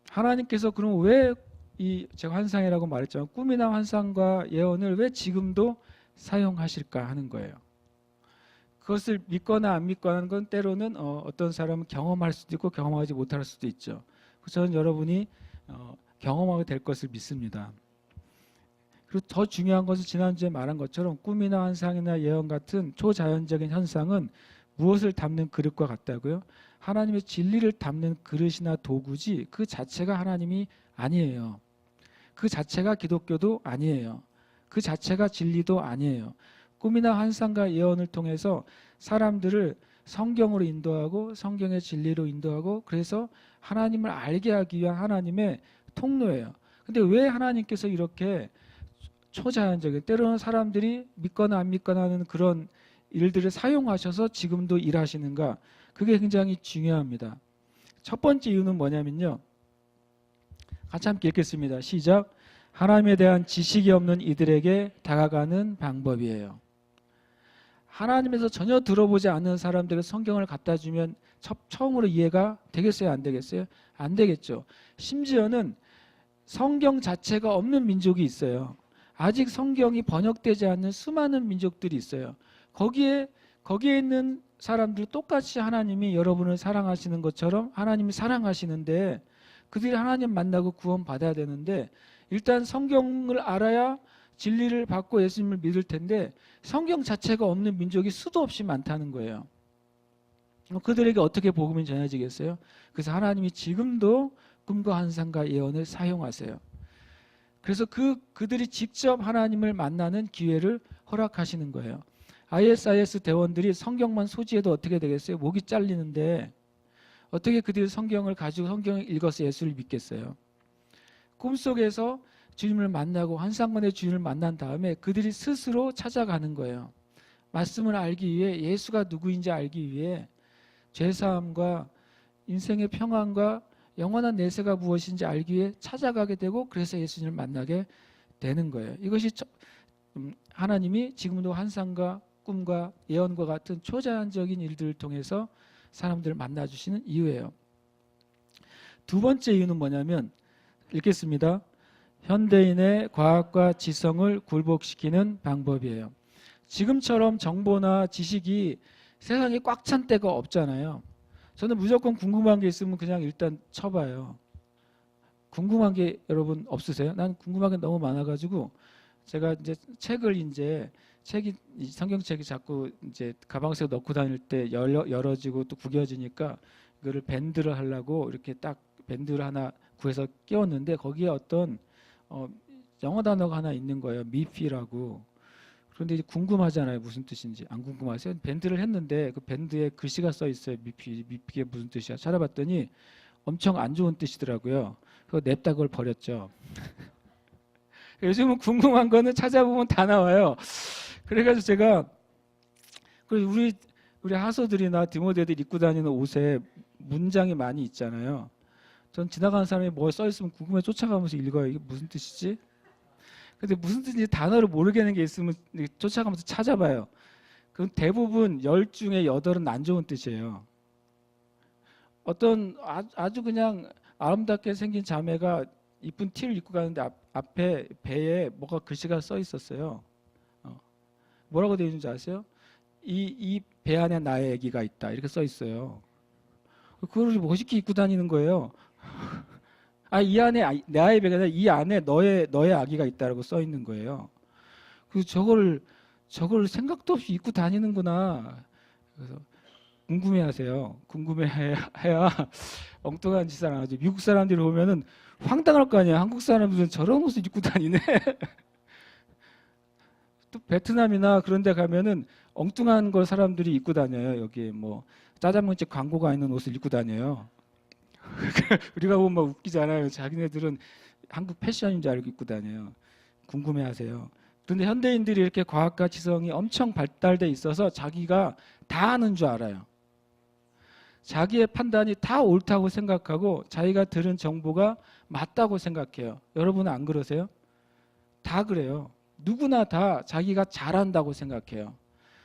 하나님께서 그럼 왜 제가 환상이라고 말했지만 꿈이나 환상과 예언을 왜 지금도 사용하실까 하는 거예요. 그것을 믿거나 안 믿거나 하는 건 때로는 어떤 사람은 경험할 수도 있고 경험하지 못할 수도 있죠. 저는 여러분이 경험하게 될 것을 믿습니다. 그리고 더 중요한 것은 지난주에 말한 것처럼 꿈이나 환상이나 예언 같은 초자연적인 현상은 무엇을 담는 그릇과 같다고요? 하나님의 진리를 담는 그릇이나 도구지 그 자체가 하나님이 아니에요. 그 자체가 기독교도 아니에요. 그 자체가 진리도 아니에요. 꿈이나 환상과 예언을 통해서 사람들을 성경으로 인도하고 성경의 진리로 인도하고 그래서 하나님을 알게 하기 위한 하나님의 통로예요. 근데 왜 하나님께서 이렇게 초자연적인 때로는 사람들이 믿거나 안 믿거나 하는 그런 일들을 사용하셔서 지금도 일하시는가? 그게 굉장히 중요합니다. 첫 번째 이유는 뭐냐면요. 같이 함께 읽겠습니다. 시작. 하나님에 대한 지식이 없는 이들에게 다가가는 방법이에요. 하나님에서 전혀 들어보지 않는 사람들의 성경을 갖다 주면 처음으로 이해가 되겠어요? 안 되겠어요? 안 되겠죠. 심지어는 성경 자체가 없는 민족이 있어요. 아직 성경이 번역되지 않는 수많은 민족들이 있어요. 거기에 있는 사람들 똑같이 하나님이 여러분을 사랑하시는 것처럼 하나님이 사랑하시는데 그들이 하나님 만나고 구원 받아야 되는데 일단 성경을 알아야 진리를 받고 예수님을 믿을 텐데 성경 자체가 없는 민족이 수도 없이 많다는 거예요. 그들에게 어떻게 복음이 전해지겠어요? 그래서 하나님이 지금도 꿈과 환상과 예언을 사용하세요. 그래서 그들이 직접 하나님을 만나는 기회를 허락하시는 거예요. ISIS 대원들이 성경만 소지해도 어떻게 되겠어요? 목이 잘리는데 어떻게 그들이 성경을 가지고 성경을 읽어서 예수를 믿겠어요? 꿈속에서 주님을 만나고 환상만의 주님을 만난 다음에 그들이 스스로 찾아가는 거예요. 말씀을 알기 위해 예수가 누구인지 알기 위해 죄사함과 인생의 평안과 영원한 내세가 무엇인지 알기 위해 찾아가게 되고 그래서 예수님을 만나게 되는 거예요. 이것이 하나님이 지금도 환상과 꿈과 예언과 같은 초자연적인 일들을 통해서 사람들을 만나주시는 이유예요. 두 번째 이유는 뭐냐면 읽겠습니다. 현대인의 과학과 지성을 굴복시키는 방법이에요. 지금처럼 정보나 지식이 세상에 꽉 찬 때가 없잖아요. 저는 무조건 궁금한 게 있으면 그냥 일단 쳐봐요. 궁금한 게 여러분 없으세요? 난 궁금한 게 너무 많아가지고 제가 이제 책이 성경책이 자꾸 이제 가방 속에 넣고 다닐 때 열어지고 또 구겨지니까 이거를 밴드를 하려고 이렇게 딱 밴드를 하나 구해서 끼웠는데 거기에 어떤 영어 단어가 하나 있는 거예요. 미피라고. 그런데 이제 궁금하잖아요. 무슨 뜻인지. 안 궁금하세요? 밴드를 했는데 그 밴드에 글씨가 써 있어요. 미피가 무슨 뜻이야? 찾아봤더니 엄청 안 좋은 뜻이더라고요. 그거 냅다 그걸 버렸죠. 요즘은 궁금한 거는 찾아보면 다 나와요. 그래가지고 제가 우리 하소들이나 디모데들 입고 다니는 옷에 문장이 많이 있잖아요. 전 지나가는 사람이 뭐 써 있으면 궁금해 쫓아가면서 읽어요. 이게 무슨 뜻이지? 근데 무슨 뜻인지 단어를 모르겠는 게 있으면 쫓아가면서 찾아봐요. 그럼 대부분 10 중에 8은 안 좋은 뜻이에요. 어떤 아주 그냥 아름답게 생긴 자매가 이쁜 티를 입고 가는데 앞에 배에 뭐가 글씨가 써 있었어요. 뭐라고 되어 있는지 아세요? 이 배 안에 나의 아기가 있다 이렇게 써 있어요. 그걸 멋있게 입고 다니는 거예요. 이 안에 나의 배가 아니라 이 안에 너의 아기가 있다라고 써 있는 거예요. 그래서 저걸 생각도 없이 입고 다니는구나. 그래서 궁금해하세요. 궁금해야 엉뚱한 짓을 안 하죠. 미국 사람들이 보면은 황당할 거 아니에요. 한국 사람들은 저런 옷을 입고 다니네. 또 베트남이나 그런 데 가면은 엉뚱한 걸 사람들이 입고 다녀요. 여기 뭐 짜장면집 광고가 있는 옷을 입고 다녀요. 우리가 보면 막 웃기잖아요. 자기네들은 한국 패션인 줄 알고 입고 다녀요. 궁금해하세요. 그런데 현대인들이 이렇게 과학과 지성이 엄청 발달돼 있어서 자기가 다 아는 줄 알아요. 자기의 판단이 다 옳다고 생각하고 자기가 들은 정보가 맞다고 생각해요. 여러분은 안 그러세요? 다 그래요. 누구나 다 자기가 잘한다고 생각해요.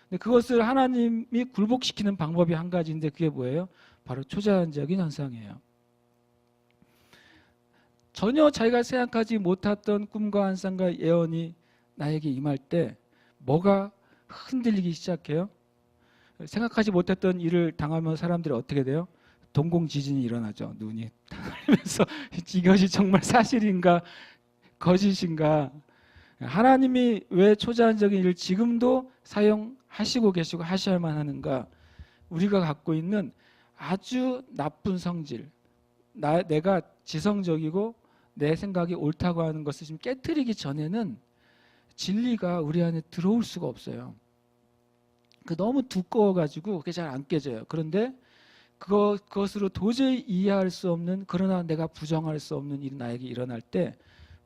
근데 그것을 하나님이 굴복시키는 방법이 한 가지인데 그게 뭐예요? 바로 초자연적인 현상이에요. 전혀 자기가 생각하지 못했던 꿈과 환상과 예언이 나에게 임할 때 뭐가 흔들리기 시작해요? 생각하지 못했던 일을 당하면 사람들이 어떻게 돼요? 동공지진이 일어나죠. 눈이 떨리면서 이것이 정말 사실인가 거짓인가. 하나님이 왜 초자연적인 일을 지금도 사용하시고 계시고 하셔야만 하는가. 우리가 갖고 있는 아주 나쁜 성질, 내가 지성적이고 내 생각이 옳다고 하는 것을 지금 깨트리기 전에는 진리가 우리 안에 들어올 수가 없어요. 너무 두꺼워가지고 그게 잘 안 깨져요. 그런데 그것으로 도저히 이해할 수 없는, 그러나 내가 부정할 수 없는 일이 나에게 일어날 때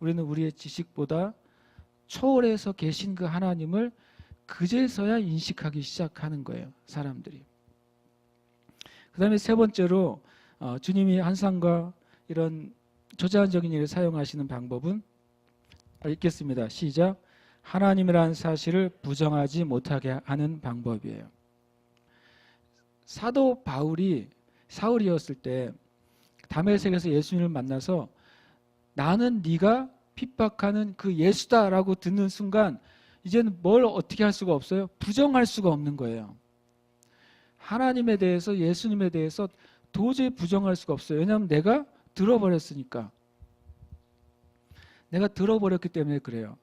우리는 우리의 지식보다 초월해서 계신 그 하나님을 그제서야 인식하기 시작하는 거예요. 사람들이. 그 다음에 세 번째로 주님이 환상과 이런 초자연적인 일을 사용하시는 방법은, 읽겠습니다. 시작. 하나님이라는 사실을 부정하지 못하게 하는 방법이에요. 사도 바울이 사울이었을 때 다메섹에서 예수님을 만나서 나는 네가 핍박하는 그 예수다라고 듣는 순간 이제는 뭘 어떻게 할 수가 없어요. 부정할 수가 없는 거예요. 하나님에 대해서, 예수님에 대해서 도저히 부정할 수가 없어요. 왜냐하면 내가 들어버렸으니까. 내가 들어버렸기 때문에 그래요.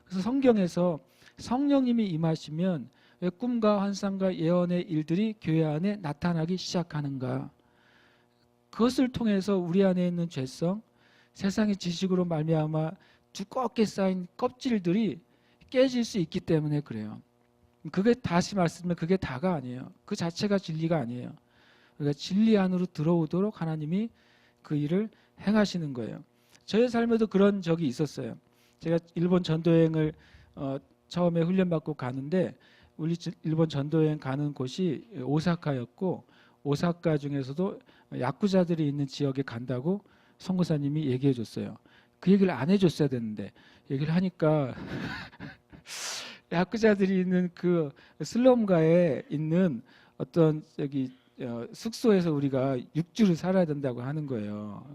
그래서 성경에서 성령님이 임하시면 왜 꿈과 환상과 예언의 일들이 교회 안에 나타나기 시작하는가. 그것을 통해서 우리 안에 있는 죄성, 세상의 지식으로 말미암아 두껍게 쌓인 껍질들이 깨질 수 있기 때문에 그래요. 그게, 다시 말씀드리면 그게 다가 아니에요. 그 자체가 진리가 아니에요. 그러니까 진리 안으로 들어오도록 하나님이 그 일을 행하시는 거예요. 저의 삶에도 그런 적이 있었어요. 제가 일본 전도여행을 처음에 훈련받고 가는데, 우리 일본 전도여행 가는 곳이 오사카였고, 오사카 중에서도 야쿠자들이 있는 지역에 간다고 선교사님이 얘기해 줬어요. 그 얘기를 안 해줬어야 되는데 얘기를 하니까 야쿠자들이 있는 그 슬럼가에 있는 어떤 숙소에서 우리가 6주를 살아야 된다고 하는 거예요.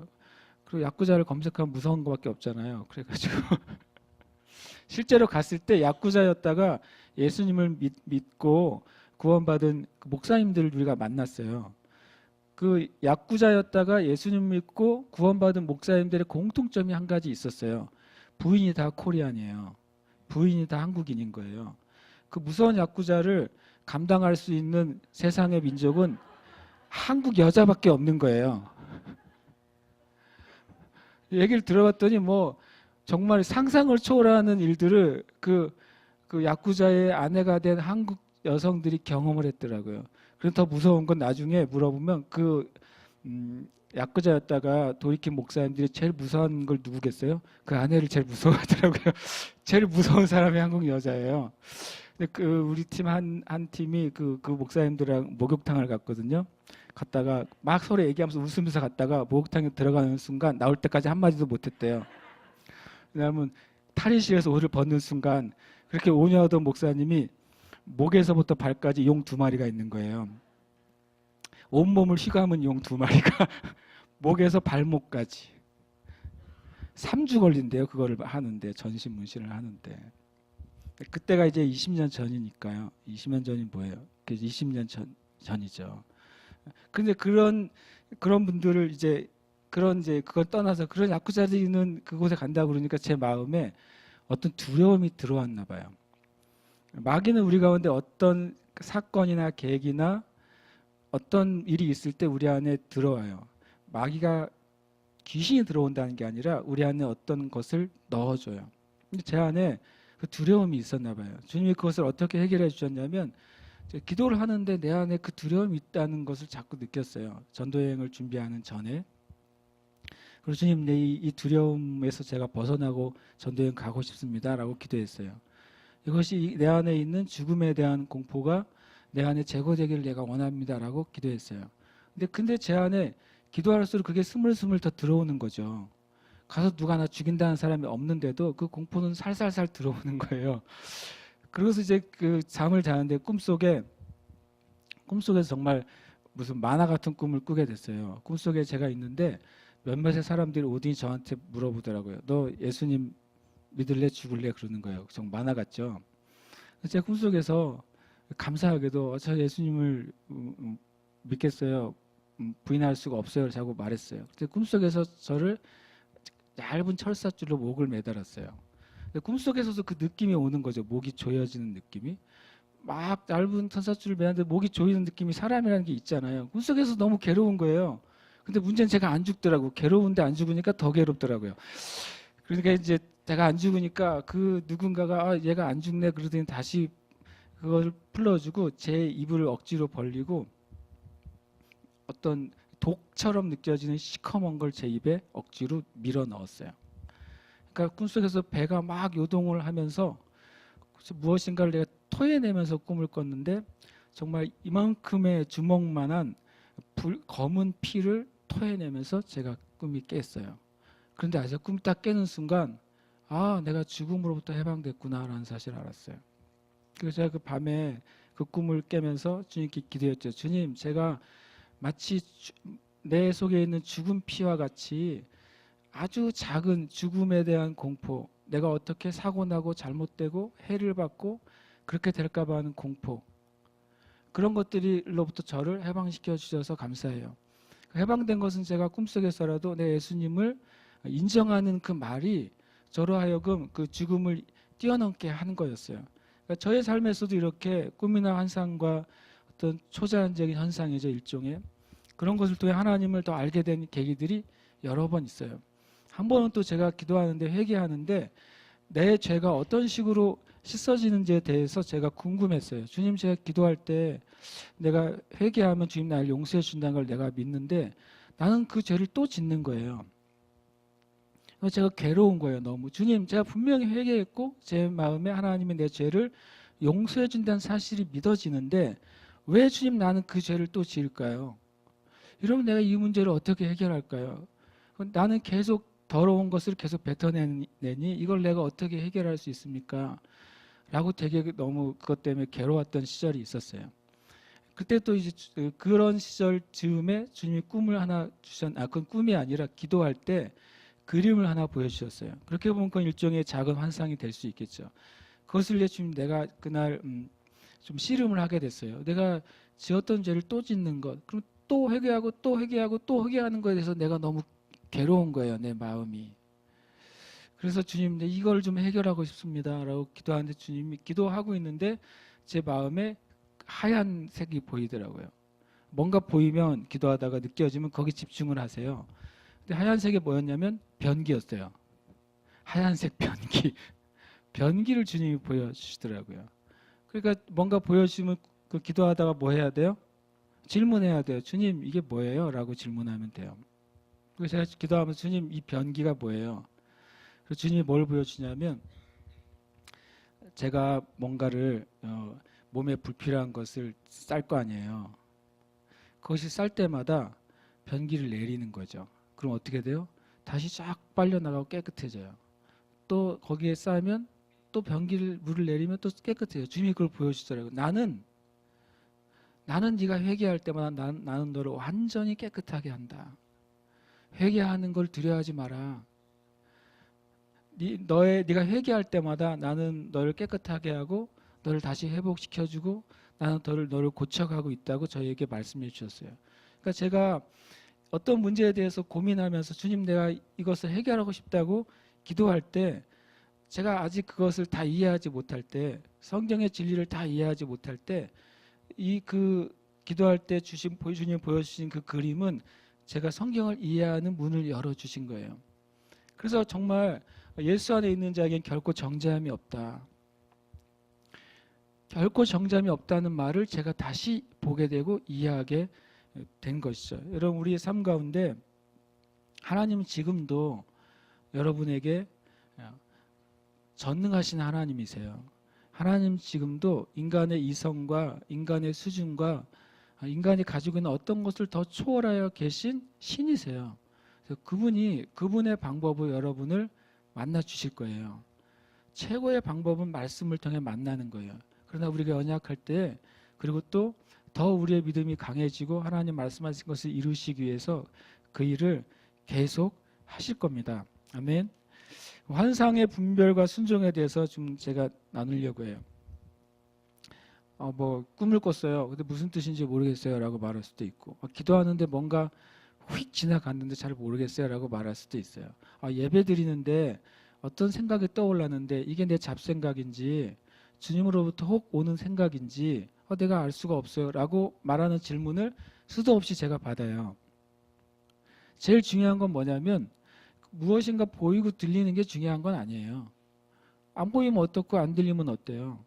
그리고 야쿠자를 검색하면 무서운 것밖에 없잖아요. 그래가지고 실제로 갔을 때 야쿠자였다가 예수님을 믿고 구원받은 그 목사님들을 우리가 만났어요. 그 야쿠자였다가 예수님 믿고 구원받은 목사님들의 공통점이 한 가지 있었어요. 부인이 다 코리안이에요. 부인이 다 한국인인 거예요. 그 무서운 야쿠자를 감당할 수 있는 세상의 민족은 한국 여자밖에 없는 거예요. 얘기를 들어봤더니 뭐 정말 상상을 초월하는 일들을 그 야쿠자의 아내가 된 한국 여성들이 경험을 했더라고요. 그럼 더 무서운 건 나중에 물어보면 야쿠자였다가 돌이킨 목사님들이 제일 무서운 걸 누구겠어요? 그 아내를 제일 무서워하더라고요. 제일 무서운 사람이 한국 여자예요. 근데 우리 팀 한 팀이 그 목사님들이랑 목욕탕을 갔거든요. 갔다가 막 서로 얘기하면서 웃으면서 갔다가 목욕탕에 들어가는 순간 나올 때까지 한마디도 못했대요. 왜냐하면 탈의실에서 옷을 벗는 순간 그렇게 오냐하던 목사님이 목에서부터 발까지 용 2마리가 있는 거예요. 온몸을 휘감은 용 2마리가 목에서 발목까지 3주 걸린대요. 그거를 하는데, 전신 문신을 하는데. 그때가 이제 20년 전이니까요. 20년 전이 뭐예요? 20년 전이죠. 근데 그런 분들을 그걸 떠나서 그런 야쿠자들이 있는 그곳에 간다고 그러니까 제 마음에 어떤 두려움이 들어왔나 봐요. 마귀는 우리 가운데 어떤 사건이나 계기나 어떤 일이 있을 때 우리 안에 들어와요. 마귀가 귀신이 들어온다는 게 아니라 우리 안에 어떤 것을 넣어줘요. 근데 제 안에 그 두려움이 있었나 봐요. 주님이 그것을 어떻게 해결해 주셨냐면, 기도를 하는데 내 안에 그 두려움이 있다는 것을 자꾸 느꼈어요. 전도여행을 준비하는 전에. 그래서 주님, 이 두려움에서 제가 벗어나고 전도여행 가고 싶습니다 라고 기도했어요. 이것이 내 안에 있는 죽음에 대한 공포가 내 안에 제거되기를 내가 원합니다 라고 기도했어요. 근데 제 안에 기도할수록 그게 스물스물 더 들어오는 거죠. 가서 누가 나 죽인다는 사람이 없는데도 그 공포는 살살살 들어오는 거예요. 그래서 이제 그 잠을 자는데 꿈속에서 정말 무슨 만화 같은 꿈을 꾸게 됐어요. 꿈속에 제가 있는데 몇몇의 사람들이 오더니 저한테 물어보더라고요. 너 예수님 믿을래 죽을래 그러는 거예요. 정말 만화 같죠. 제 꿈속에서 감사하게도 저 예수님을 믿겠어요. 부인할 수가 없어요. 자고 말했어요. 근데 꿈속에서 저를 얇은 철사줄로 목을 매달았어요. 근데 꿈속에서도 그 느낌이 오는 거죠. 목이 조여지는 느낌이. 막 얇은 철사줄을 매는데 목이 조이는 느낌이 사람이라는 게 있잖아요. 꿈속에서 너무 괴로운 거예요. 근데 문제는 제가 안 죽더라고. 괴로운데 안 죽으니까 더 괴롭더라고요. 그러니까 이제 제가 안 죽으니까 그 누군가가 얘가 안 죽네 그러더니 다시 그걸 풀어주고 제 입을 억지로 벌리고 어떤 독처럼 느껴지는 시커먼 걸 제 입에 억지로 밀어 넣었어요. 그러니까 꿈속에서 배가 막 요동을 하면서 무엇인가를 내가 토해내면서 꿈을 꿨는데 정말 이만큼의 주먹만한 검은 피를 토해내면서 제가 꿈이 깼어요. 그런데 아직 꿈 딱 깨는 순간 내가 죽음으로부터 해방됐구나라는 사실을 알았어요. 그래서 제가 그 밤에 그 꿈을 깨면서 주님께 기도했죠. 주님, 제가 마치 내 속에 있는 죽은 피와 같이 아주 작은 죽음에 대한 공포, 내가 어떻게 사고나고 잘못되고 해를 받고 그렇게 될까 봐 하는 공포, 그런 것들로부터 저를 해방시켜 주셔서 감사해요. 해방된 것은 제가 꿈속에서라도 내 예수님을 인정하는 그 말이 저로 하여금 그 죽음을 뛰어넘게 하는 거였어요. 그러니까 저의 삶에서도 이렇게 꿈이나 환상과 어떤 초자연적인 현상이죠, 일종의. 그런 것을 통해 하나님을 더 알게 된 계기들이 여러 번 있어요. 한 번은 또 제가 기도하는데 회개하는데 내 죄가 어떤 식으로 씻어지는지에 대해서 제가 궁금했어요. 주님, 제가 기도할 때 내가 회개하면 주님 나를 용서해 준다는 걸 내가 믿는데 나는 그 죄를 또 짓는 거예요. 제가 괴로운 거예요. 너무. 주님, 제가 분명히 회개했고 제 마음에 하나님이 내 죄를 용서해 준다는 사실이 믿어지는데 왜 주님 나는 그 죄를 또 지을까요? 이러면 내가 이 문제를 어떻게 해결할까요? 나는 계속 더러운 것을 계속 뱉어내니 이걸 내가 어떻게 해결할 수 있습니까? 라고 되게 너무 그것 때문에 괴로웠던 시절이 있었어요. 그때 또 이제 그런 시절 즈음에 주님이 꿈을 하나 그건 꿈이 아니라 기도할 때 그림을 하나 보여주셨어요. 그렇게 보면 그건 일종의 작은 환상이 될 수 있겠죠. 그것을 이제 주님 내가 그날 좀 씨름을 하게 됐어요. 내가 지었던 죄를 또 짓는 것, 그럼 또 회개하고 또 회개하고 또 회개하는 것에 대해서 내가 너무 괴로운 거예요, 내 마음이. 그래서 주님, 이걸 좀 해결하고 싶습니다라고 기도하는데 주님이 기도하고 있는데 제 마음에 하얀 색이 보이더라고요. 뭔가 보이면 기도하다가 느껴지면 거기 집중을 하세요. 근데 하얀색이 뭐였냐면 변기였어요. 하얀색 변기. 변기를 주님이 보여주시더라고요. 그러니까 뭔가 보여주시면 그 기도하다가 뭐 해야 돼요? 질문해야 돼요. 주님, 이게 뭐예요? 라고 질문하면 돼요. 그래서 제가 기도하면서 주님, 이 변기가 뭐예요? 그래서 주님이 뭘 보여주냐면 제가 뭔가를 몸에 불필요한 것을 쌀 거 아니에요. 그것이 쌀 때마다 변기를 내리는 거죠. 그럼 어떻게 돼요? 다시 쫙 빨려나가고 깨끗해져요. 또 거기에 쌓으면 또 물을 내리면 또 깨끗해요. 주님이 그걸 보여주더라고요. 나는 네가 회개할 때마다 나는 너를 완전히 깨끗하게 한다. 회개하는 걸 두려워하지 마라. 네가 회개할 때마다 나는 너를 깨끗하게 하고 너를 다시 회복시켜주고 나는 너를 고쳐가고 있다고 저희에게 말씀해 주셨어요. 그러니까 제가 어떤 문제에 대해서 고민하면서 주님, 내가 이것을 해결하고 싶다고 기도할 때 제가 아직 그것을 다 이해하지 못할 때, 성경의 진리를 다 이해하지 못할 때, 기도할 때 주님 보여주신 그 그림은 제가 성경을 이해하는 문을 열어주신 거예요. 그래서 정말 예수 안에 있는 자에겐 결코 정죄함이 없다. 결코 정죄함이 없다는 말을 제가 다시 보게 되고 이해하게 된 것이죠. 여러분, 우리의 삶 가운데 하나님은 지금도 여러분에게 전능하신 하나님이세요. 하나님 지금도 인간의 이성과 인간의 수준과 인간이 가지고 있는 어떤 것을 더 초월하여 계신 신이세요. 그래서 그분의 방법으로 여러분을 만나 주실 거예요. 최고의 방법은 말씀을 통해 만나는 거예요. 그러나 우리가 언약할 때 그리고 또 더 우리의 믿음이 강해지고 하나님 말씀하신 것을 이루시기 위해서 그 일을 계속 하실 겁니다. 아멘. 환상의 분별과 순종에 대해서 좀 제가 나누려고 해요. 뭐 꿈을 꿨어요. 근데 무슨 뜻인지 모르겠어요라고 말할 수도 있고, 기도하는데 뭔가 휙 지나갔는데 잘 모르겠어요라고 말할 수도 있어요. 예배 드리는데 어떤 생각이 떠올랐는데 이게 내 잡생각인지 주님으로부터 혹 오는 생각인지 내가 알 수가 없어요라고 말하는 질문을 수도 없이 제가 받아요. 제일 중요한 건 뭐냐면 무엇인가 보이고 들리는 게 중요한 건 아니에요. 안 보이면 어떻고 안 들리면 어때요?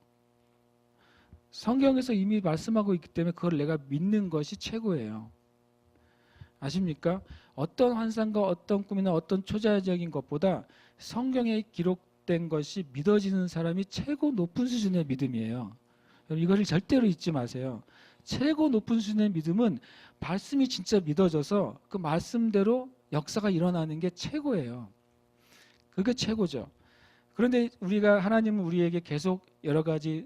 성경에서 이미 말씀하고 있기 때문에 그걸 내가 믿는 것이 최고예요. 아십니까? 어떤 환상과 어떤 꿈이나 어떤 초자연적인 것보다 성경에 기록된 것이 믿어지는 사람이 최고 높은 수준의 믿음이에요. 이거를 절대로 잊지 마세요. 최고 높은 수준의 믿음은 말씀이 진짜 믿어져서 그 말씀대로 역사가 일어나는 게 최고예요. 그게 최고죠. 그런데 우리가 하나님은 우리에게 계속 여러 가지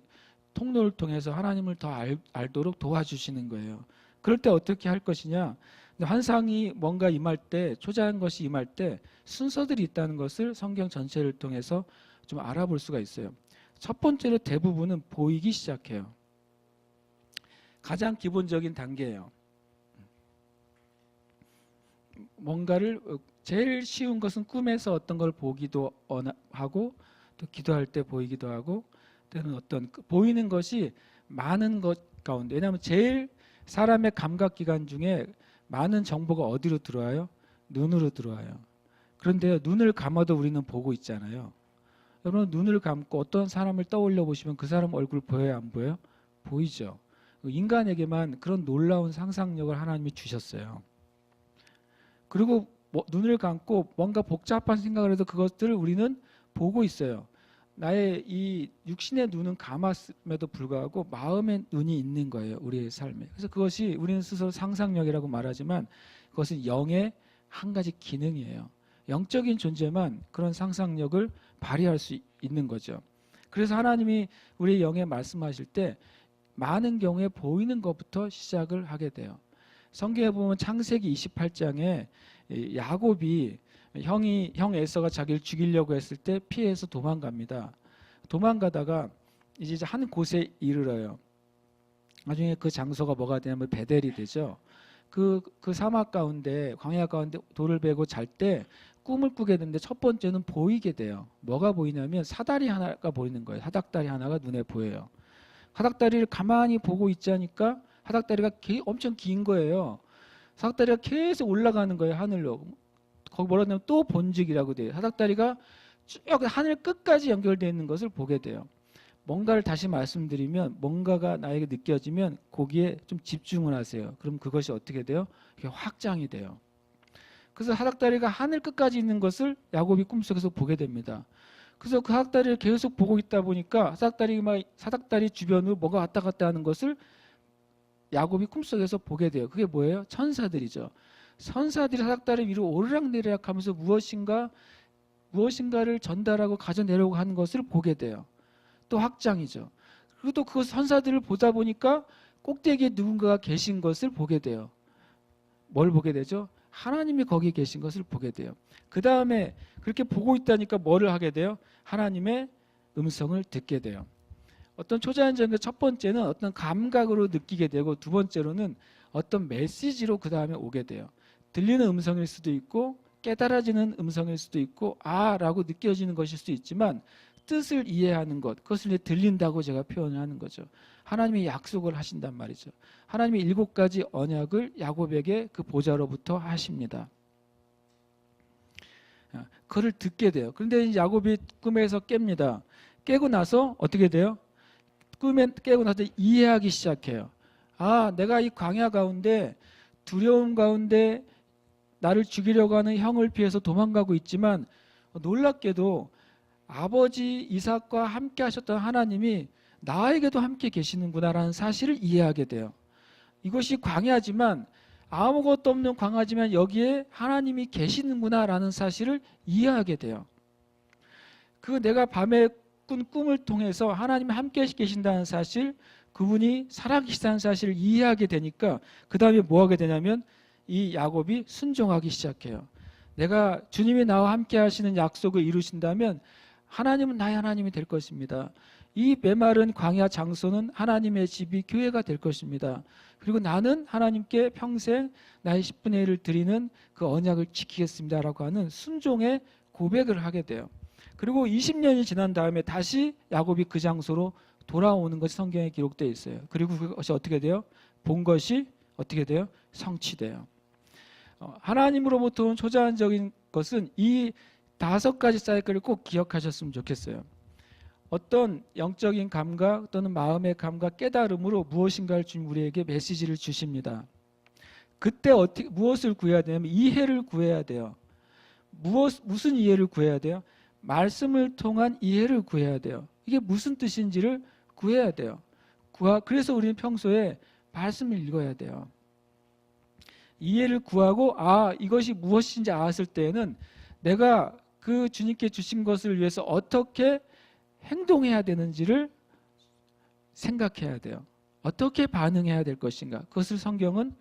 통로를 통해서 하나님을 더 알도록 도와주시는 거예요. 그럴 때 어떻게 할 것이냐? 환상이 뭔가 임할 때, 초자연 것이 임할 때 순서들이 있다는 것을 성경 전체를 통해서 좀 알아볼 수가 있어요. 첫 번째로 대부분은 보이기 시작해요. 가장 기본적인 단계예요. 뭔가를 제일 쉬운 것은 꿈에서 어떤 걸 보기도 하고 또 기도할 때 보이기도 하고 또는 어떤 보이는 것이 많은 것 가운데, 왜냐하면 제일 사람의 감각기관 중에 많은 정보가 어디로 들어와요? 눈으로 들어와요. 그런데 눈을 감아도 우리는 보고 있잖아요. 여러분 눈을 감고 어떤 사람을 떠올려 보시면 그 사람 얼굴 보여요? 안 보여요? 보이죠. 인간에게만 그런 놀라운 상상력을 하나님이 주셨어요. 그리고 눈을 감고 뭔가 복잡한 생각을 해도 그것들을 우리는 보고 있어요. 나의 이 육신의 눈은 감았음에도 불구하고 마음의 눈이 있는 거예요. 우리의 삶에. 그래서 그것이 우리는 스스로 상상력이라고 말하지만 그것은 영의 한 가지 기능이에요. 영적인 존재만 그런 상상력을 발휘할 수 있는 거죠. 그래서 하나님이 우리의 영에 말씀하실 때 많은 경우에 보이는 것부터 시작을 하게 돼요. 성경에 보면 창세기 28장에 야곱이 형 에서가 자기를 죽이려고 했을 때 피해서 도망갑니다. 도망가다가 이제 한 곳에 이르러요. 나중에 그 장소가 뭐가 되냐면 베델이 되죠. 그 사막 가운데, 광야 가운데 돌을 베고 잘 때 꿈을 꾸게 되는데 첫 번째는 보이게 돼요. 뭐가 보이냐면 사다리 하나가 보이는 거예요. 사닥다리 하나가 눈에 보여요. 사닥다리를 가만히 보고 있자니까 사닥다리가 엄청 긴 거예요. 사닥다리가 계속 올라가는 거예요, 하늘로. 거기 뭐라 하냐면 또 본직이라고 돼요. 사닥다리가 쭉 하늘 끝까지 연결되어 있는 것을 보게 돼요. 뭔가를 다시 말씀드리면 뭔가가 나에게 느껴지면 거기에 좀 집중을 하세요. 그럼 그것이 어떻게 돼요? 이게 확장이 돼요. 그래서 사닥다리가 하늘 끝까지 있는 것을 야곱이 꿈속에서 보게 됩니다. 그래서 그 사닥다리를 계속 보고 있다 보니까 사닥다리 주변으로 뭐가 왔다 갔다 하는 것을 야곱이 꿈속에서 보게 돼요. 그게 뭐예요? 천사들이죠. 천사들이 사닥다리 위로 오르락내리락 하면서 무엇인가를 전달하고 가져내려고 하는 것을 보게 돼요. 또 확장이죠. 그리고 또 그 천사들을 보다 보니까 꼭대기에 누군가가 계신 것을 보게 돼요. 뭘 보게 되죠? 하나님이 거기 계신 것을 보게 돼요. 그 다음에 그렇게 보고 있다니까 뭐를 하게 돼요? 하나님의 음성을 듣게 돼요. 어떤 초자연적인 첫 번째는 어떤 감각으로 느끼게 되고 두 번째로는 어떤 메시지로 그 다음에 오게 돼요. 들리는 음성일 수도 있고 깨달아지는 음성일 수도 있고 라고 느껴지는 것일 수도 있지만 뜻을 이해하는 것, 그것을 이제 들린다고 제가 표현을 하는 거죠. 하나님이 약속을 하신단 말이죠. 하나님이 7가지 언약을 야곱에게 그 보좌로부터 하십니다. 그걸 듣게 돼요. 그런데 이제 야곱이 꿈에서 깹니다. 깨고 나서 어떻게 돼요? 꿈에 깨고 나서 이해하기 시작해요. 내가 이 광야 가운데 두려움 가운데 나를 죽이려고 하는 형을 피해서 도망가고 있지만 놀랍게도 아버지 이삭과 함께 하셨던 하나님이 나에게도 함께 계시는구나라는 사실을 이해하게 돼요. 이것이 광야지만 아무것도 없는 광야지만 여기에 하나님이 계시는구나라는 사실을 이해하게 돼요. 그 내가 밤에 꾼 꿈을 통해서 하나님이 함께 계신다는 사실, 그분이 살아계시다는 사실을 이해하게 되니까 그 다음에 뭐 하게 되냐면 이 야곱이 순종하기 시작해요. 내가 주님이 나와 함께 하시는 약속을 이루신다면 하나님은 나의 하나님이 될 것입니다. 이 메마른 광야 장소는 하나님의 집이 교회가 될 것입니다. 그리고 나는 하나님께 평생 나의 10분의 1을 드리는 그 언약을 지키겠습니다라고 하는 순종의 고백을 하게 돼요. 그리고 20년이 지난 다음에 다시 야곱이 그 장소로 돌아오는 것이 성경에 기록되어 있어요. 그리고 그것이 어떻게 돼요? 본 것이 어떻게 돼요? 성취돼요. 하나님으로부터 온 초자연적인 것은 이 5가지 사이클을 꼭 기억하셨으면 좋겠어요. 어떤 영적인 감각 또는 마음의 감각, 깨달음으로 무엇인가를 주님 우리에게 메시지를 주십니다. 그때 무엇을 구해야 되냐면 이해를 구해야 돼요. 무슨 이해를 구해야 돼요? 말씀을 통한 이해를 구해야 돼요. 이게 무슨 뜻인지를 구해야 돼요. 그래서 우리는 평소에 말씀을 읽어야 돼요. 이해를 구하고 이것이 무엇인지 알았을 때에는 내가 그 주님께 주신 것을 위해서 어떻게 행동해야 되는지를 생각해야 돼요. 어떻게 반응해야 될 것인가. 그것을 성경은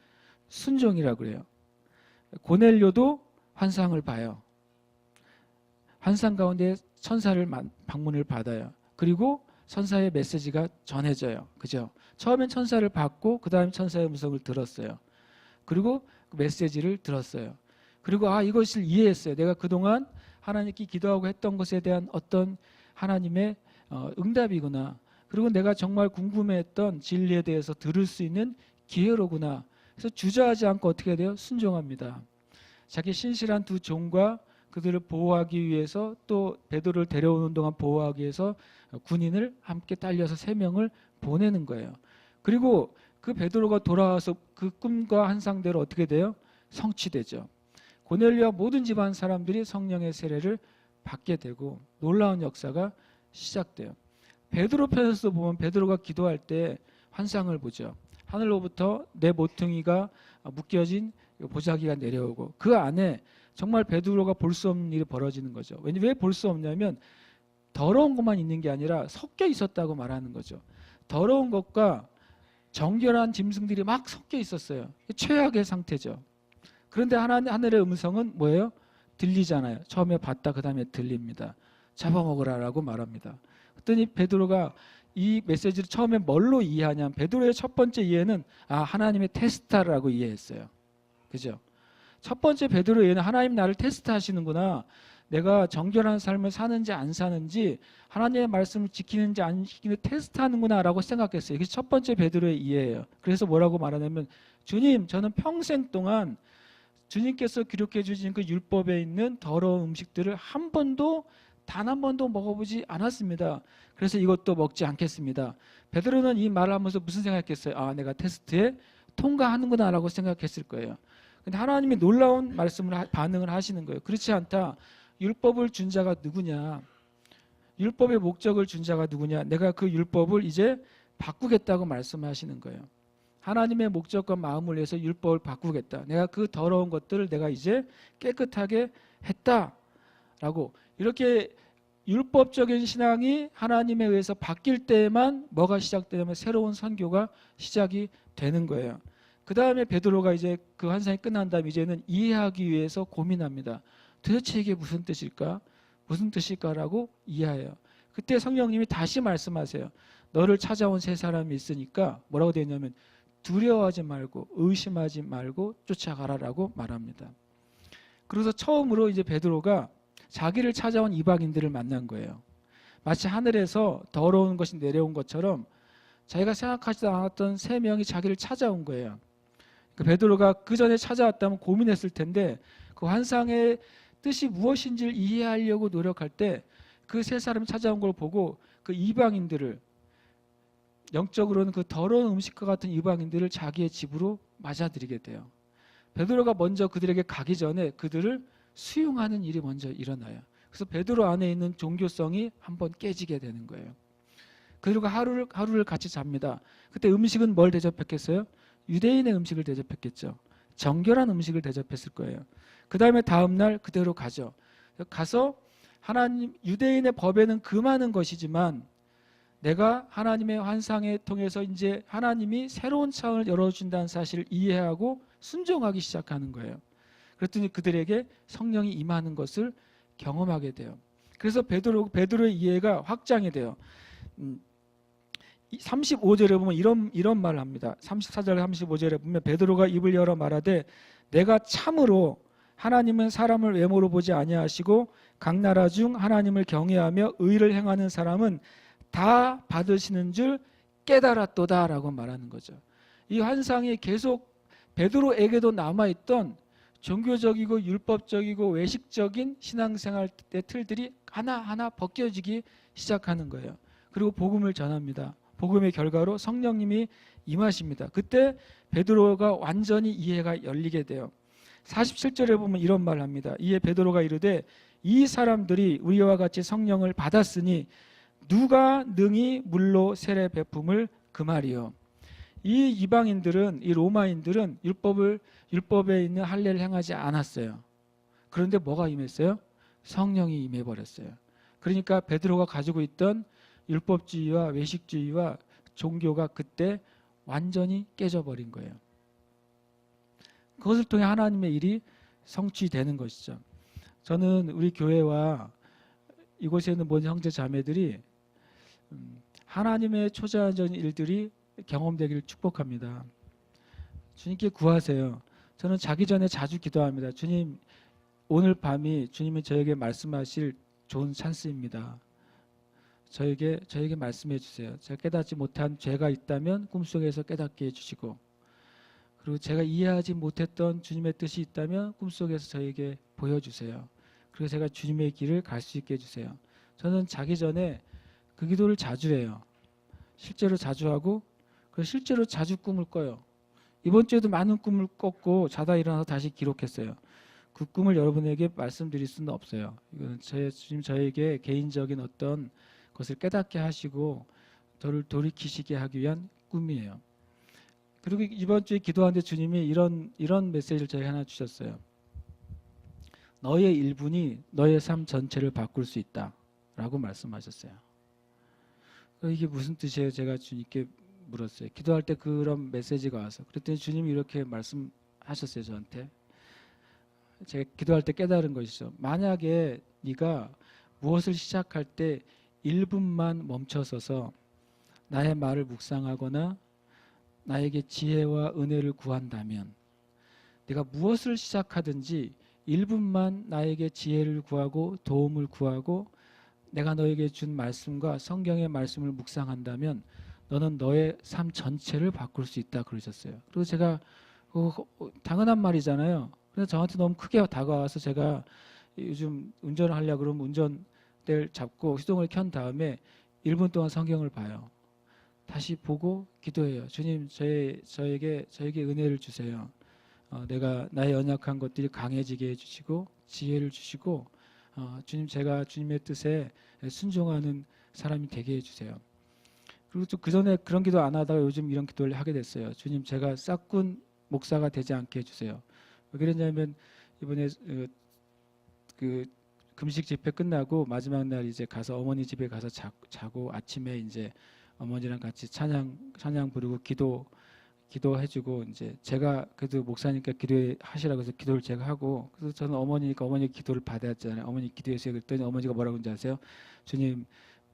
순종이라고 그래요. 고넬료도 환상을 봐요. 환상 가운데 천사를 방문을 받아요. 그리고 천사의 메시지가 전해져요. 그죠? 처음엔 천사를 받고 그 다음에 천사의 음성을 들었어요. 그리고 그 메시지를 들었어요. 그리고 이것을 이해했어요. 내가 그동안 하나님께 기도하고 했던 것에 대한 어떤 하나님의 응답이구나. 그리고 내가 정말 궁금해했던 진리에 대해서 들을 수 있는 기회로구나. 그래서 주저하지 않고 어떻게 돼요? 순종합니다. 자기 신실한 두 종과 그들을 보호하기 위해서 또 베드로를 데려오는 동안 보호하기 위해서 군인을 함께 딸려서 3명을 보내는 거예요. 그리고 그 베드로가 돌아와서 그 꿈과 환상대로 어떻게 돼요? 성취되죠. 고넬료와 모든 집안 사람들이 성령의 세례를 받게 되고 놀라운 역사가 시작돼요. 베드로 편에서 보면 베드로가 기도할 때 환상을 보죠. 하늘로부터 내 모퉁이가 묶여진 보자기가 내려오고 그 안에 정말 베드로가 볼 수 없는 일이 벌어지는 거죠. 왜 볼 수 없냐면 더러운 것만 있는 게 아니라 섞여 있었다고 말하는 거죠. 더러운 것과 정결한 짐승들이 막 섞여 있었어요. 최악의 상태죠. 그런데 하늘의 음성은 뭐예요? 들리잖아요. 처음에 봤다 그 다음에 들립니다. 잡아먹으라라고 말합니다. 그랬더니 베드로가 이 메시지를 처음에 뭘로 이해하냐면 베드로의 첫 번째 이해는 하나님의 테스트라고 이해했어요. 그죠? 첫 번째 베드로의 이해는 하나님 나를 테스트하시는구나. 내가 정결한 삶을 사는지 안 사는지 하나님의 말씀을 지키는지 안 지키는지 테스트하는구나 라고 생각했어요. 이게 첫 번째 베드로의 이해예요. 그래서 뭐라고 말하냐면 주님 저는 평생 동안 주님께서 기록해 주신 그 율법에 있는 더러운 음식들을 단 한 번도 먹어보지 않았습니다. 그래서 이것도 먹지 않겠습니다. 베드로는 이 말을 하면서 무슨 생각했겠어요? 내가 테스트에 통과하는구나 라고 생각했을 거예요. 근데 하나님이 놀라운 말씀을 반응을 하시는 거예요. 그렇지 않다. 율법을 준 자가 누구냐? 율법의 목적을 준 자가 누구냐? 내가 그 율법을 이제 바꾸겠다고 말씀하시는 거예요. 하나님의 목적과 마음을 위해서 율법을 바꾸겠다. 내가 그 더러운 것들을 내가 이제 깨끗하게 했다라고 이렇게 율법적인 신앙이 하나님에 의해서 바뀔 때에만 뭐가 시작되냐면 새로운 선교가 시작이 되는 거예요. 그 다음에 베드로가 이제 그 환상이 끝난 다음에 이제는 이해하기 위해서 고민합니다. 도대체 이게 무슨 뜻일까? 무슨 뜻일까라고 이해해요. 그때 성령님이 다시 말씀하세요. 너를 찾아온 세 사람이 있으니까 뭐라고 되어 있냐면 두려워하지 말고 의심하지 말고 쫓아가라라고 말합니다. 그래서 처음으로 이제 베드로가 자기를 찾아온 이방인들을 만난 거예요. 마치 하늘에서 더러운 것이 내려온 것처럼 자기가 생각하지도 않았던 3명이 자기를 찾아온 거예요. 베드로가 그 전에 찾아왔다면 고민했을 텐데 그 환상의 뜻이 무엇인지를 이해하려고 노력할 때 그 3사람이 찾아온 걸 보고 그 이방인들을 영적으로는 그 더러운 음식과 같은 이방인들을 자기의 집으로 맞아들이게 돼요. 베드로가 먼저 그들에게 가기 전에 그들을 수용하는 일이 먼저 일어나요. 그래서 베드로 안에 있는 종교성이 한번 깨지게 되는 거예요. 그들과 하루를 같이 잡니다. 그때 음식은 뭘 대접했겠어요? 유대인의 음식을 대접했겠죠. 정결한 음식을 대접했을 거예요. 그 다음에 다음날 그대로 가죠. 가서 유대인의 법에는 금하는 것이지만 내가 하나님의 환상에 통해서 이제 하나님이 새로운 창을 열어준다는 사실을 이해하고 순종하기 시작하는 거예요. 그랬더니 그들에게 성령이 임하는 것을 경험하게 돼요. 그래서 베드로의 이해가 확장이 돼요. 35절에 보면 이런 말을 합니다. 34절 35절에 보면 베드로가 입을 열어 말하되 내가 참으로 하나님은 사람을 외모로 보지 아니하시고 각 나라 중 하나님을 경외하며 의를 행하는 사람은 다 받으시는 줄 깨달았도다라고 말하는 거죠. 이 환상이 계속 베드로에게도 남아있던 종교적이고 율법적이고 외식적인 신앙생활의 틀들이 하나하나 벗겨지기 시작하는 거예요. 그리고 복음을 전합니다. 복음의 결과로 성령님이 임하십니다. 그때 베드로가 완전히 이해가 열리게 돼요. 47절에 보면 이런 말을 합니다. 이에 베드로가 이르되 이 사람들이 우리와 같이 성령을 받았으니 누가 능히 물로 세례 베품을 금하리요. 이 이방인들은, 이 로마인들은 율법에 있는 할례를 행하지 않았어요. 그런데 뭐가 임했어요? 성령이 임해버렸어요. 그러니까 베드로가 가지고 있던 율법주의와 외식주의와 종교가 그때 완전히 깨져버린 거예요. 그것을 통해 하나님의 일이 성취되는 것이죠. 저는 우리 교회와 이곳에 있는 모든 형제 자매들이 하나님의 초자연적인 일들이 경험되기를 축복합니다. 주님께 구하세요. 저는 자기 전에 자주 기도합니다. 주님, 오늘 밤이 주님이 저에게 말씀하실 좋은 찬스입니다. 저에게 말씀해 주세요. 제가 깨닫지 못한 죄가 있다면 꿈속에서 깨닫게 해주시고, 그리고 제가 이해하지 못했던 주님의 뜻이 있다면 꿈속에서 저에게 보여주세요. 그리고 제가 주님의 길을 갈 수 있게 해주세요. 저는 자기 전에 그 기도를 자주 해요. 실제로 자주 하고, 그래서 실제로 자주 꿈을 꿔요. 이번 주에도 많은 꿈을 꿨고 자다 일어나서 다시 기록했어요. 그 꿈을 여러분에게 말씀드릴 수는 없어요. 이건 주님 저에게 개인적인 어떤 것을 깨닫게 하시고 저를 돌이키시게 하기 위한 꿈이에요. 그리고 이번 주에 기도하는데 주님이 이런 메시지를 저에게 하나 주셨어요. 너의 1분이 너의 삶 전체를 바꿀 수 있다 라고 말씀하셨어요. 이게 무슨 뜻이에요? 제가 주님께 물었어요. 기도할 때 그런 메시지가 와서. 그랬더니 주님이 이렇게 말씀하셨어요. 저한테. 제가 기도할 때 깨달은 것이죠. 만약에 네가 무엇을 시작할 때 1분만 멈춰서서 나의 말을 묵상하거나 나에게 지혜와 은혜를 구한다면, 네가 무엇을 시작하든지 1분만 나에게 지혜를 구하고 도움을 구하고 내가 너에게 준 말씀과 성경의 말씀을 묵상한다면 너는 너의 삶 전체를 바꿀 수 있다 그러셨어요. 그리고 제가 당연한 말이잖아요. 근데 저한테 너무 크게 다가와서 제가 요즘 운전을 하려고 그러면 운전대를 잡고 시동을 켠 다음에 1분 동안 성경을 봐요. 다시 보고 기도해요. 주님, 저에게 은혜를 주세요. 내가 나의 연약한 것들이 강해지게 해주시고 지혜를 주시고 주님, 제가 주님의 뜻에 순종하는 사람이 되게 해주세요. 그리고 또 그전에 그런 기도 안 하다가 요즘 이런 기도를 하게 됐어요. 주님, 제가 싹군 목사가 되지 않게 해주세요. 왜 그랬냐면 이번에 그 금식 집회 끝나고 마지막 날 이제 가서 어머니 집에 가서 자고 아침에 이제 어머니랑 같이 찬양 부르고 기도해주고 이제 제가 그래도 목사니까 기도하시라고 해서 기도를 제가 하고, 그래서 저는 어머니니까 어머니 기도를 받았잖아요. 어머니 기도해주세요 그랬더니 어머니가 뭐라고 하는지 아세요? 주님,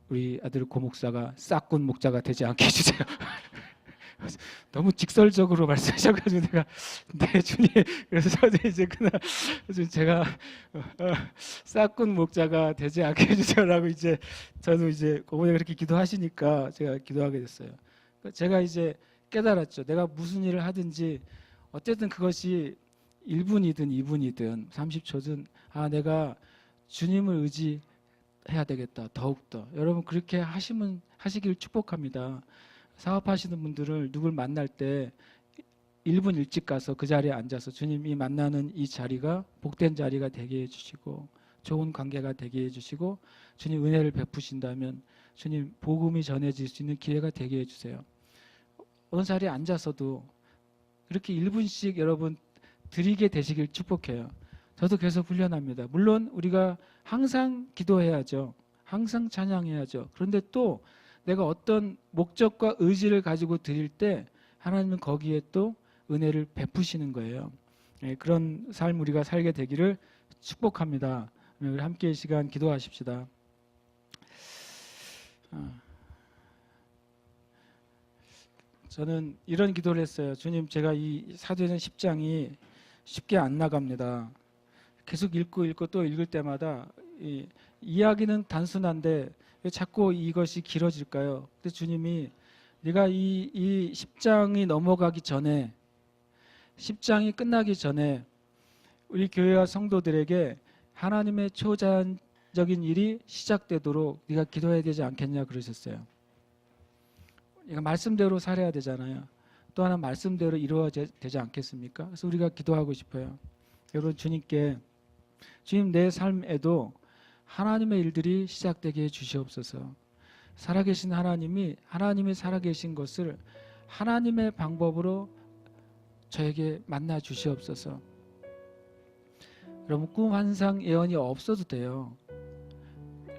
우리 아들 고 목사가 싹군 목자가 되지 않게 해주세요. 너무 직설적으로 말씀하셔가지고 내가 네 주님, 그래서 저는 이제 그날 제가 싹군 목자가 되지 않게 해주세요라고 이제 저는 이제 어머니가 그렇게 기도하시니까 제가 기도하게 됐어요. 제가 이제 깨달았죠. 내가 무슨 일을 하든지 어쨌든 그것이 1분이든 2분이든 30초든 내가 주님을 의지해야 되겠다. 더욱더 여러분 그렇게 하시길 축복합니다. 사업하시는 분들을 누굴 만날 때 1분 일찍 가서 그 자리에 앉아서 주님이 만나는 이 자리가 복된 자리가 되게 해주시고 좋은 관계가 되게 해주시고 주님 은혜를 베푸신다면 주님 복음이 전해질 수 있는 기회가 되게 해주세요. 어느 자리에 앉아서도 이렇게 1분씩 여러분 드리게 되시길 축복해요. 저도 계속 훈련합니다. 물론 우리가 항상 기도해야죠. 항상 찬양해야죠. 그런데 또 내가 어떤 목적과 의지를 가지고 드릴 때 하나님은 거기에 또 은혜를 베푸시는 거예요. 그런 삶 우리가 살게 되기를 축복합니다. 우리 함께 이 시간 기도하십시다. 저는 이런 기도를 했어요. 주님, 제가 이 사도행전 10장이 쉽게 안 나갑니다. 계속 읽고 또 읽을 때마다 이야기는 단순한데 왜 자꾸 이것이 길어질까요? 근데 주님이 네가 이 10장이 넘어가기 전에, 10장이 끝나기 전에 우리 교회와 성도들에게 하나님의 초자연적인 일이 시작되도록 네가 기도해야 되지 않겠냐 그러셨어요. 그러니까 말씀대로 살아야 되잖아요. 또 하나 말씀대로 이루어져야 되지 않겠습니까? 그래서 우리가 기도하고 싶어요. 여러분, 주님께 주님, 내 삶에도 하나님의 일들이 시작되게 해 주시옵소서. 살아계신 하나님이 살아계신 것을 하나님의 방법으로 저에게 만나 주시옵소서. 여러분, 꿈, 환상, 예언이 없어도 돼요.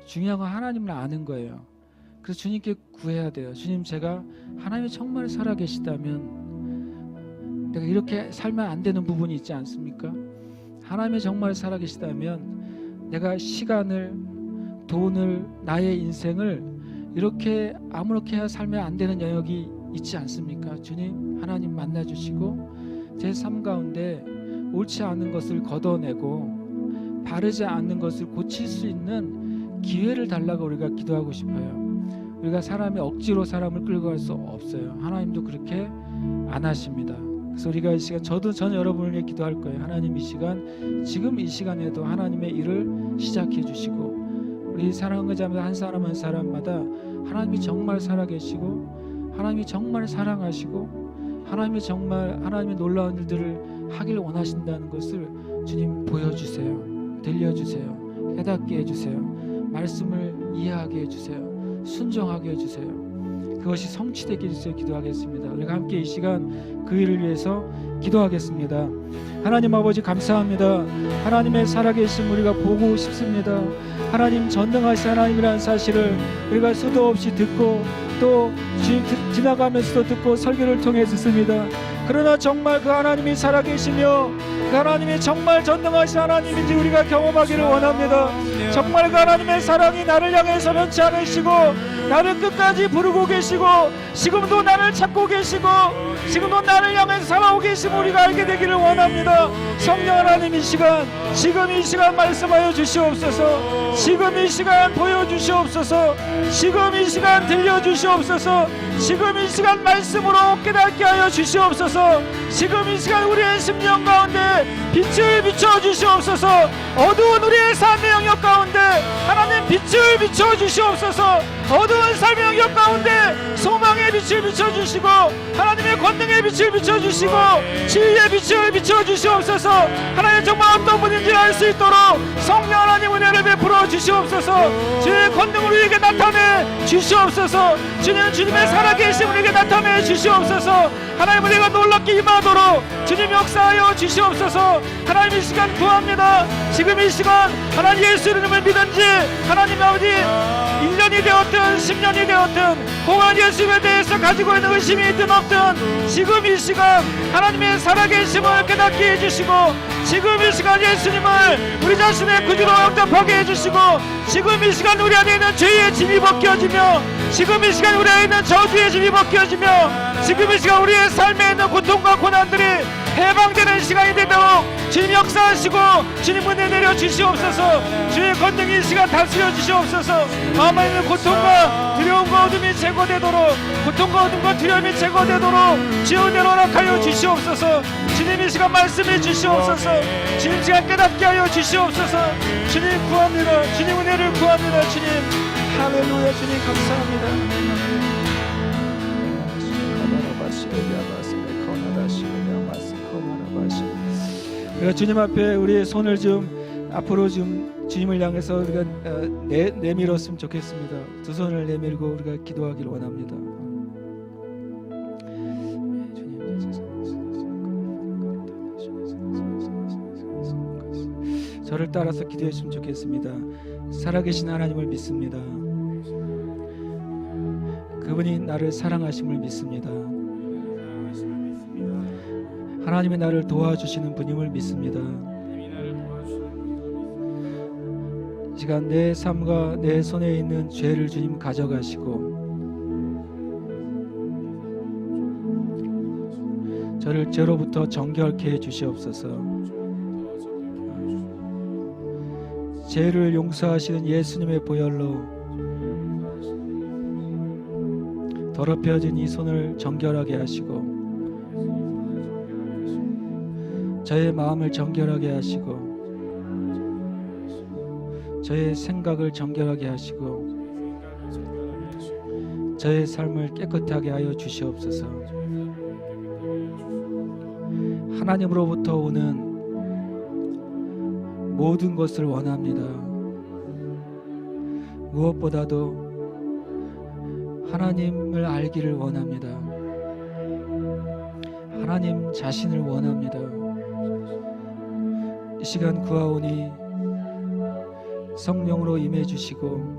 중요한 건 하나님을 아는 거예요. 그래서 주님께 구해야 돼요. 주님, 제가 하나님이 정말 살아계시다면, 내가 이렇게 살면 안 되는 부분이 있지 않습니까? 하나님이 정말 살아계시다면 내가 시간을, 돈을, 나의 인생을 이렇게 아무렇게 살면 안 되는 영역이 있지 않습니까? 주님, 하나님 만나주시고 제 삶 가운데 옳지 않은 것을 걷어내고 바르지 않는 것을 고칠 수 있는 기회를 달라고 우리가 기도하고 싶어요. 우리가 사람이 억지로 사람을 끌고 갈 수 없어요. 하나님도 그렇게 안 하십니다. 그래서 우리가 이 시간, 저는 여러분을 위해 기도할 거예요. 하나님, 이 시간, 지금 이 시간에도 하나님의 일을 시작해 주시고, 우리 사랑하는 자마다 한 사람 한 사람마다 하나님이 정말 살아계시고 하나님이 정말 사랑하시고 하나님이 정말 하나님의 놀라운 일들을 하길 원하신다는 것을 주님 보여주세요. 들려주세요. 깨닫게 해주세요. 말씀을 이해하게 해주세요. 순종하게 해주세요. 그것이 성취되게 해주세요. 기도하겠습니다. 우리가 함께 이 시간 그 일을 위해서 기도하겠습니다. 하나님 아버지, 감사합니다. 하나님의 살아계심 우리가 보고 싶습니다. 하나님 전능하신 하나님이라는 사실을 우리가 수도 없이 듣고 또 지나가면서도 듣고 설교를 통해 듣습니다. 그러나 정말 그 하나님이 살아계시며 그 하나님이 정말 전능하신 하나님인지 우리가 경험하기를 원합니다. 정말 그 하나님의 사랑이 나를 향해서 변치 않으시고 나를 끝까지 부르고 계시고 지금도 나를 찾고 계시고 지금도 나를 향해서 살아오고 계심을 우리가 알게 되기를 원합니다. 성령 하나님, 이 시간, 지금 이 시간 말씀하여 주시옵소서. 지금 이 시간 보여주시옵소서. 지금 이 시간 들려주시옵소서. 지금 이 시간 말씀으로 깨닫게 하여 주시옵소서. 지금 이 시간 우리의 심령 가운데 빛을 비춰주시옵소서. 어두운 우리의 삶의 영역 가운데 하나님 빛을 비춰주시옵소서. 어두운 삶의 영역 가운데 소망의 빛을 비춰주시고 하나님의 권능의 빛을 비춰주시고 지혜의 빛을 비춰주시옵소서. 하나님, 정말 어떤 분인지 알 수 있도록 성령 하나님 은혜를 베풀어 주시옵소서. 주의 권능을 우리에게 나타내 주시옵소서. 주님의 살아계심 우리에게 나타내 주시옵소서. 하나님, 우리가 놀랍게 임하도록 주님 역사하여 주시옵소서. 하나님, 이 시간 구합니다. 지금 이 시간 하나님 예수 이름을 믿은지 하나님 아버지 1년이 되었든 10년이 되었든 공안 예수에 대해서 가지고 있는 의심이 있든 없든 지금 이 시간 하나님의 살아계심을 깨닫게 해주시고 지금 이 시간 예수님을 우리 자신의 구주로 영접하게 해주시고 지금 이 시간 우리 안에 있는 죄의 짐이 벗겨지며 지금 이 시간 우리 안에 있는 저주의 짐이 벗겨지며 지금 이 시간 우리의 삶에 있는 고통과 고난들이 해방되는 시간이 되도록 주님 역사하시고 주님 은혜 내려 주시옵소서. 주의 권능이 이 시간 다스려 주시옵소서. 마음에 있는 고통과 두려움과 어둠이 제거되도록 고통과 어둠과 두려움이 제거되도록 주의 은혜로 허락하여 주시옵소서. 주님 이 시간 말씀해 주시옵소서. 주님 이 시간 깨닫게 하여 주시옵소서. 주님 구합니다. 주님 은혜를 구합니다. 주님 할렐루야. 주님 감사합니다. 우리가 주님 앞에 우리의 손을 좀 앞으로 좀 주님을 향해서 우리가 내밀었으면 좋겠습니다. 두 손을 내밀고 우리가 기도하기를 원합니다. 저를 따라서 기도했으면 좋겠습니다. 살아계신 하나님을 믿습니다. 그분이 나를 사랑하심을 믿습니다. 하나님이 나를 도와주시는 분임을 믿습니다. 이 시간 내 삶과 내 손에 있는 죄를 주님 가져가시고 저를 죄로부터 정결케 해 주시옵소서. 죄를 용서하시는 예수님의 보혈로 더럽혀진 이 손을 정결하게 하시고 저의 마음을 정결하게 하시고 저의 생각을 정결하게 하시고 저의 삶을 깨끗하게 하여 주시옵소서. 하나님으로부터 오는 모든 것을 원합니다. 무엇보다도 하나님을 알기를 원합니다. 하나님 자신을 원합니다. 이 시간 구하오니 성령으로 임해 주시고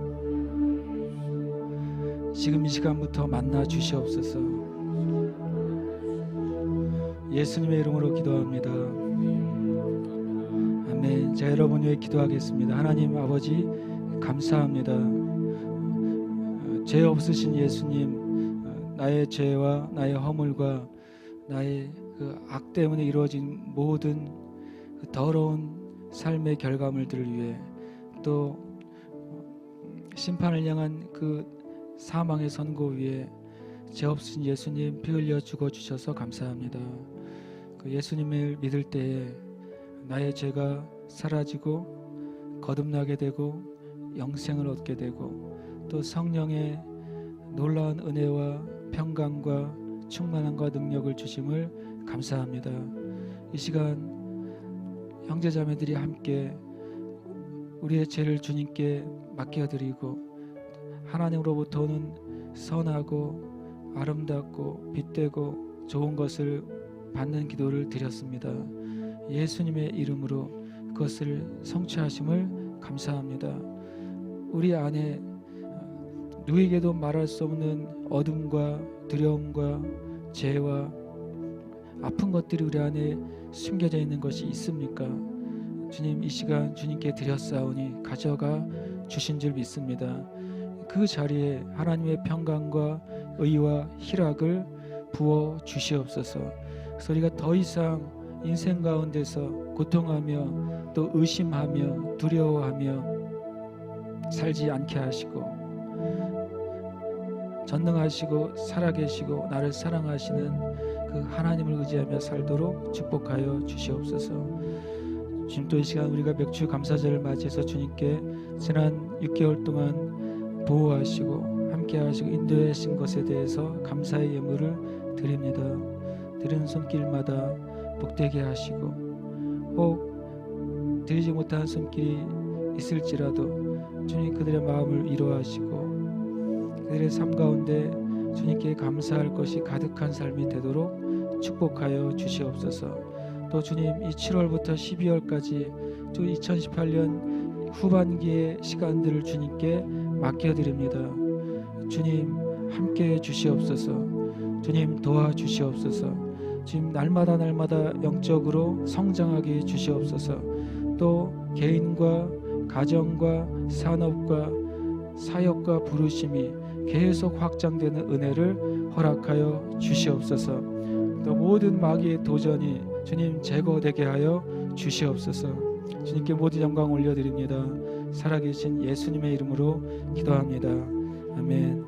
지금 이 시간부터 만나 주시옵소서. 예수님의 이름으로 기도합니다. 아멘. 제가 여러분 위해 기도하겠습니다. 하나님 아버지 감사합니다. 죄 없으신 예수님, 나의 죄와 나의 허물과 나의 그 악 때문에 이루어진 모든 그 더러운 삶의 결과물들을 위해 또 심판을 향한 그 사망의 선고 위에 죄 없으신 예수님 피 흘려 죽어 주셔서 감사합니다. 그 예수님을 믿을 때에 나의 죄가 사라지고 거듭나게 되고 영생을 얻게 되고 또 성령의 놀라운 은혜와 평강과 충만함과 능력을 주심을 감사합니다. 이 시간 형제자매들이 함께 우리의 죄를 주님께 맡겨드리고 하나님으로부터 오는 선하고 아름답고 빛되고 좋은 것을 받는 기도를 드렸습니다. 예수님의 이름으로 그것을 성취하심을 감사합니다. 우리 안에 누구에게도 말할 수 없는 어둠과 두려움과 죄와 아픈 것들이 우리 안에 숨겨져 있는 것이 있습니까? 주님, 이 시간 주님께 드렸사오니 가져가 주신 줄 믿습니다. 그 자리에 하나님의 평강과 의와 희락을 부어 주시옵소서. 그래서 우리가 더 이상 인생 가운데서 고통하며 또 의심하며 두려워하며 살지 않게 하시고 전능하시고 살아계시고 나를 사랑하시는 그 하나님을 의지하며 살도록 축복하여 주시옵소서. 주님, 또 이 시간 우리가 맥주 감사절을 맞이해서 주님께 지난 6개월 동안 보호하시고 함께하시고 인도하신 것에 대해서 감사의 예물을 드립니다. 드리는 손길마다 복되게 하시고 혹 드리지 못한 손길이 있을지라도 주님 그들의 마음을 위로하시고 그들의 삶 가운데 주님께 감사할 것이 가득한 삶이 되도록 축복하여 주시옵소서. 또 주님, 이 7월부터 12월까지 또 2018년 후반기의 시간들을 주님께 맡겨드립니다. 주님 함께해 주시옵소서. 주님 도와주시옵소서. 주님 날마다 영적으로 성장하게 해 주시옵소서. 또 개인과 가정과 산업과 사역과 부르심이 계속 확장되는 은혜를 허락하여 주시옵소서. 또 모든 마귀의 도전이 주님 제거되게 하여 주시옵소서. 주님께 모든 영광 올려드립니다. 살아계신 예수님의 이름으로 기도합니다. 아멘.